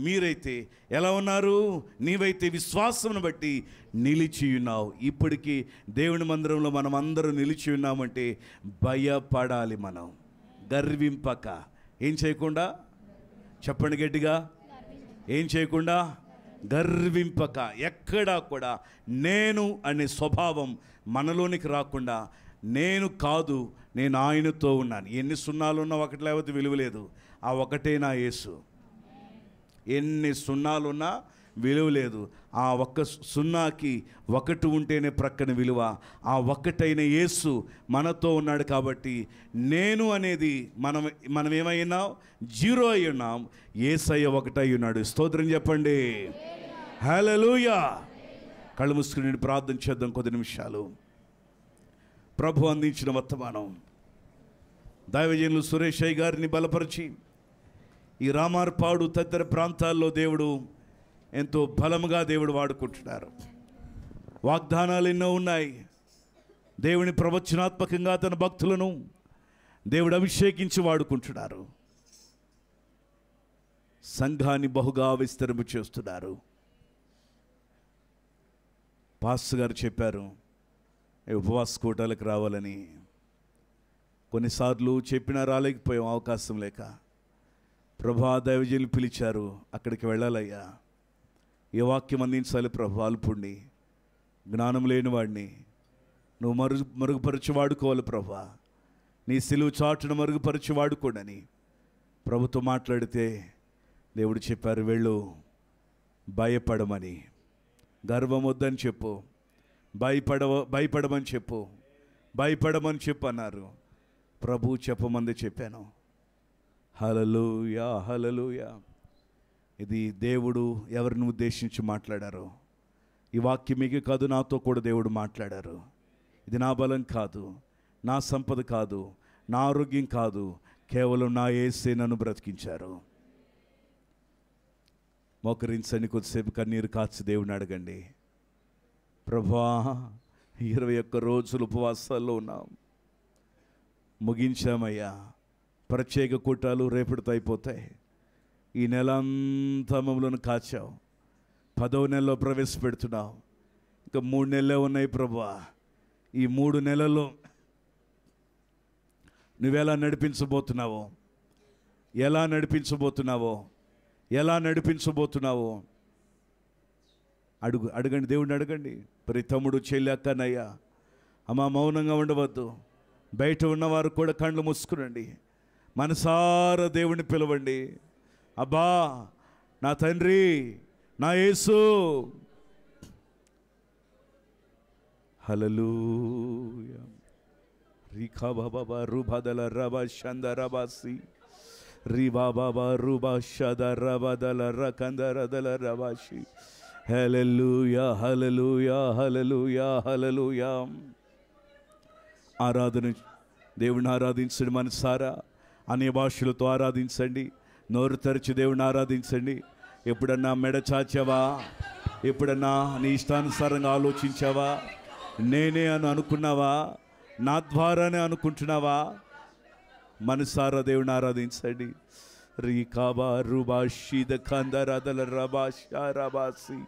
మీరైతే ఎలా ఉన్నారు? నీవైతే విశ్వాసమును బట్టి నిలిచి ఉన్నావు. ఇప్పటికీ దేవుని మందిరంలో మనం అందరూ నిలిచి ఉన్నామంటే భయపడాలి. మనం గర్వింపక, ఏం చేయకుండా, చెప్పండి గట్టిగా, ఏం చేయకుండా, గర్వింపక, ఎక్కడా కూడా నేను అనే స్వభావం మనలోనికి రాకుండా, నేను కాదు, నేను ఆయనతో ఉన్నాను. ఎన్ని సున్నాలున్నా ఒకటి లేకపోతే విలువ లేదు. ఆ ఒకటే నా యేసు. ఎన్ని సున్నాలున్నా విలువ లేదు. ఆ ఒక్క సున్నాకి ఒకటి ఉంటేనే ప్రక్కన విలువ. ఆ ఒక్కటైన యేసు మనతో ఉన్నాడు కాబట్టి నేను అనేది మనం ఏమైనాం? జీరో అయి ఉన్నాం. యేసయ్య ఒకటై ఉన్నాడు. స్తోత్రం చెప్పండి. హల్లెలూయా. కళ్ళు మూసుకుని ప్రార్థన చేద్దాం కొద్ది నిమిషాలు. ప్రభు అందించిన వర్తమానం దైవజనులు సురేష్ అయ్య గారిని బలపరిచి ఈ రామార్పాడు తదితర ప్రాంతాల్లో దేవుడు ఎంతో బలముగా దేవుడు వాడుకుంటున్నారు. వాగ్దానాలు ఎన్నో ఉన్నాయి. దేవుని ప్రవచనాత్మకంగా తన భక్తులను దేవుడు అభిషేకించి వాడుకుంటున్నారు. సంఘాన్ని బహుగా విస్తరింపు చేస్తున్నారు. పాస్టర్ గారు చెప్పారు ఉపవాస కూటాలకు రావాలని. కొన్నిసార్లు చెప్పినా రాలేకపోయాం, అవకాశం లేక. ప్రభా, దైవజనులు పిలిచారు, అక్కడికి వెళ్ళాలయ్యా, ఏ వాక్యం అందించాలి ప్రభు, అల్పుణ్ణి, జ్ఞానం లేనివాడిని నువ్వు మరుగుపరిచి వాడుకోవాలి ప్రభా, నీ సిలువ చాటును మరుగుపరిచి వాడుకోడని ప్రభుతో మాట్లాడితే దేవుడు చెప్పారు, వెళ్ళు, భయపడమని, గర్వం వద్దని చెప్పు, భయపడమని చెప్పు అన్నారు. ప్రభు చెప్పమంది చెప్పాను. హల్లెలూయా, హల్లెలూయా. ఇది దేవుడు ఎవరిని ఉద్దేశించి మాట్లాడారో. ఈ వాక్యం మీకు కాదు, నాతో కూడా దేవుడు మాట్లాడారు. ఇది నా బలం కాదు, నా సంపద కాదు, నా ఆరోగ్యం కాదు, కేవలం నా యేసే నన్ను బ్రతికించారు. మోకరించండి, కొద్దిసేపు కన్నీరు కాచి దేవుని అడగండి. ప్రభా, 21 రోజులు ఉపవాసాల్లో ఉన్నాం, ముగించామయ్యా. ప్రత్యేక కూటాలు రేపటితో అయిపోతాయి. ఈ నెల అంతా మమ్మల్ని కాచావు. 10వ నెలలో ప్రవేశపెడుతున్నావు. ఇంకా 3 నెలలే ఉన్నాయి ప్రభా. ఈ 3 నెలల్లో నువ్వెలా నడిపించబోతున్నావో అడగండి, దేవుడిని అడగండి. ప్రతి తమ్ముడు, చెల్లి, అక్కనయ్యా, అమ్మ, మౌనంగా ఉండవద్దు. బయట ఉన్నవారు కూడా కళ్ళు మూసుకునండి. మనసారా దేవుడిని పిలవండి. అబ్బా, నా తండ్రి, నా యేసు. హల్లెలూయా. రీఖా బాబా రూబాదల రబా షంద రబాసి రీబా బాబా రూబా షద రబదల రకందరదల రబాషి. హల్లెలూయా, హల్లెలూయా, హల్లెలూయా, హల్లెలూయా. ఆరాధన, దేవుని ఆరాధించండి. మనసారా అనే భాషలతో ఆరాధించండి. నోరు తెరిచి దేవుని ఆరాధించండి. ఎప్పుడన్నా మెడ చాచావా? ఎప్పుడన్నా నీ ఇష్టానుసారంగా ఆలోచించావా? నేనే అని అనుకున్నావా? నా ద్వారానే అనుకుంటున్నావా? మనసారా దేవుని ఆరాధించండి. రీకాబా రూబా షీద కందరదల రబా షారాబాసి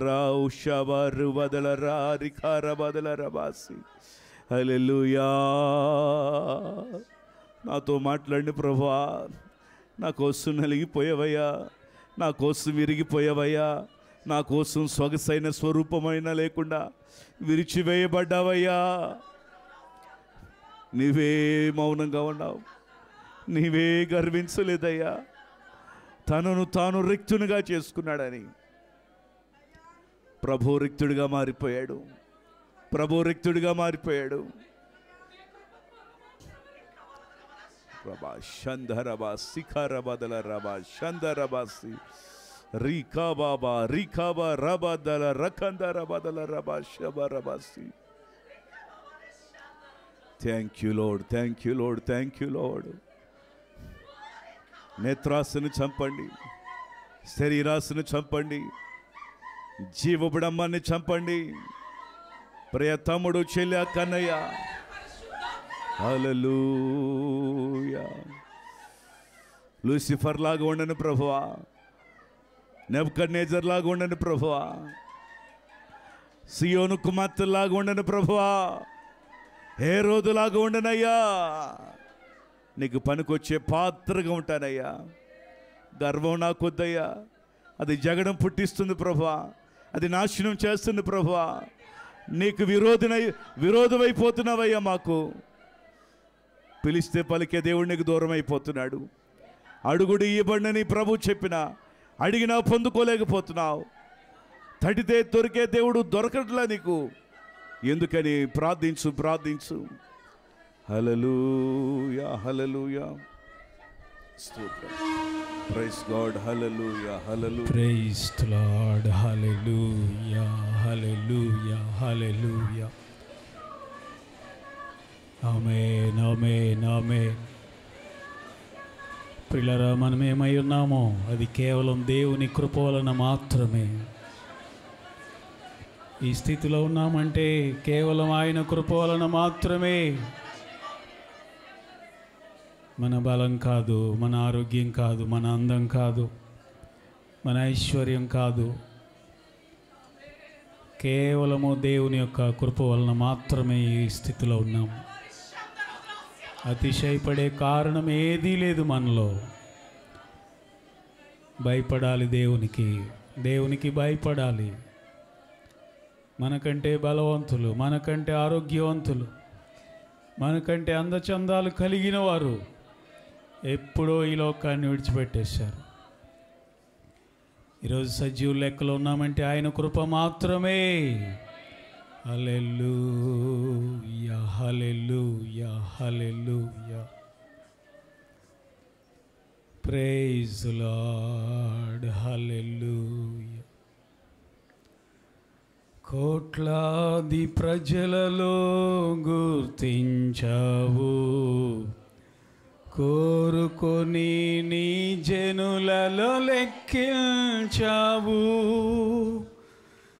రావు షబా రుబదల రా రికారబదల రబాసి. హల్లెలూయా. నాతో మాట్లాడిన ప్రభువా, నా కోసం నలిగిపోయావయ్యా, నా కోసం విరిగిపోయావయ్యా, నా కోసం సొగసైన స్వరూపమైన లేకుండా విరిచివేయబడ్డావయ్యా. నీవే మౌనంగా ఉన్నావు, నీవే గర్వించలేదయ్యా. తనను తాను రిక్తునిగా చేసుకున్నాడని ప్రభు రిక్తుడిగా మారిపోయాడు. ప్రభు రిక్తుడిగా మారిపోయాడు. రబా షంధరబా శిఖరబదల రబా షంధరబాసి రీకా బాబా రీకాబా రబదల రకందర బదల రబా షబరబాసి. Thank you lord, thank you lord, thank you lord. నేత్రాసును చంపండి, శరీరాసును చంపండి, జీవబుడమ్మని చంపండి. ప్రియ తమ్ముడు, చెల్లి, కన్నయ్య, హల్లెలూయా. లూసిఫర్ లాగా ఉండని ప్రభువా, నెబుకద్నెజర్ లాగా ఉండని ప్రభువా, సియోను కుమార్తెలాగా ఉండని ప్రభువా, హేరోదులాగా ఉండనయ్యా. నీకు పనికొచ్చే పాత్రగా ఉంటానయ్యా. గర్వం నాకొద్దయ్యా. అది జగడం పుట్టిస్తుంది ప్రభువా, అది నాశనం చేస్తుంది ప్రభువా. నీకు విరోధమైపోతున్నావయ్యా. మాకు పిలిస్తే పలికే దేవుడు నీకు దూరం అయిపోతున్నాడు. అడుగుడు ఇవ్వబడినని ప్రభు చెప్పినా అడిగినా పొందుకోలేకపోతున్నావు. తడితే దొరికే దేవుడు దొరకట్లా నీకు. ఎందుకని? ప్రార్థించు, ప్రార్థించు. హల్లెలూయా, హల్లెలూయా. స్తోత్రం. Praise god. హల్లెలూయా, హల్లెలూయా. Praise the lord. హల్లెలూయా, హల్లెలూయా, హల్లెలూయా. ఆమేన్, ఆమేన్, ఆమేన్. ప్రియులారా, మనం ఏమై ఉన్నామో అది కేవలం దేవుని కృప వలన మాత్రమే. ఈ స్థితిలో ఉన్నామంటే కేవలం ఆయన కృప వలన మాత్రమే. మన బలం కాదు, మన ఆరోగ్యం కాదు, మన అందం కాదు, మన ఐశ్వర్యం కాదు. కేవలము దేవుని యొక్క కృప వలన మాత్రమే ఈ స్థితిలో ఉన్నాం. అతిశయపడే కారణం ఏదీ లేదు మనలో. భయపడాలి దేవునికి, దేవునికి భయపడాలి. మనకంటే బలవంతులు, మనకంటే ఆరోగ్యవంతులు, మనకంటే అందచందాలు కలిగిన వారు ఎప్పుడో ఈ లోకాన్ని విడిచిపెట్టేశారు. ఈరోజు సజీవుల లెక్కలో ఉన్నామంటే ఆయన కృప మాత్రమే. హల్లెలూయా, హల్లెలూయా, హల్లెలూయా. Praise the lord. హల్లెలూయా. కోట్లాది ప్రజలలో గుర్తించావు, కోరుకొని నీ జనులలో లెక్కించావు.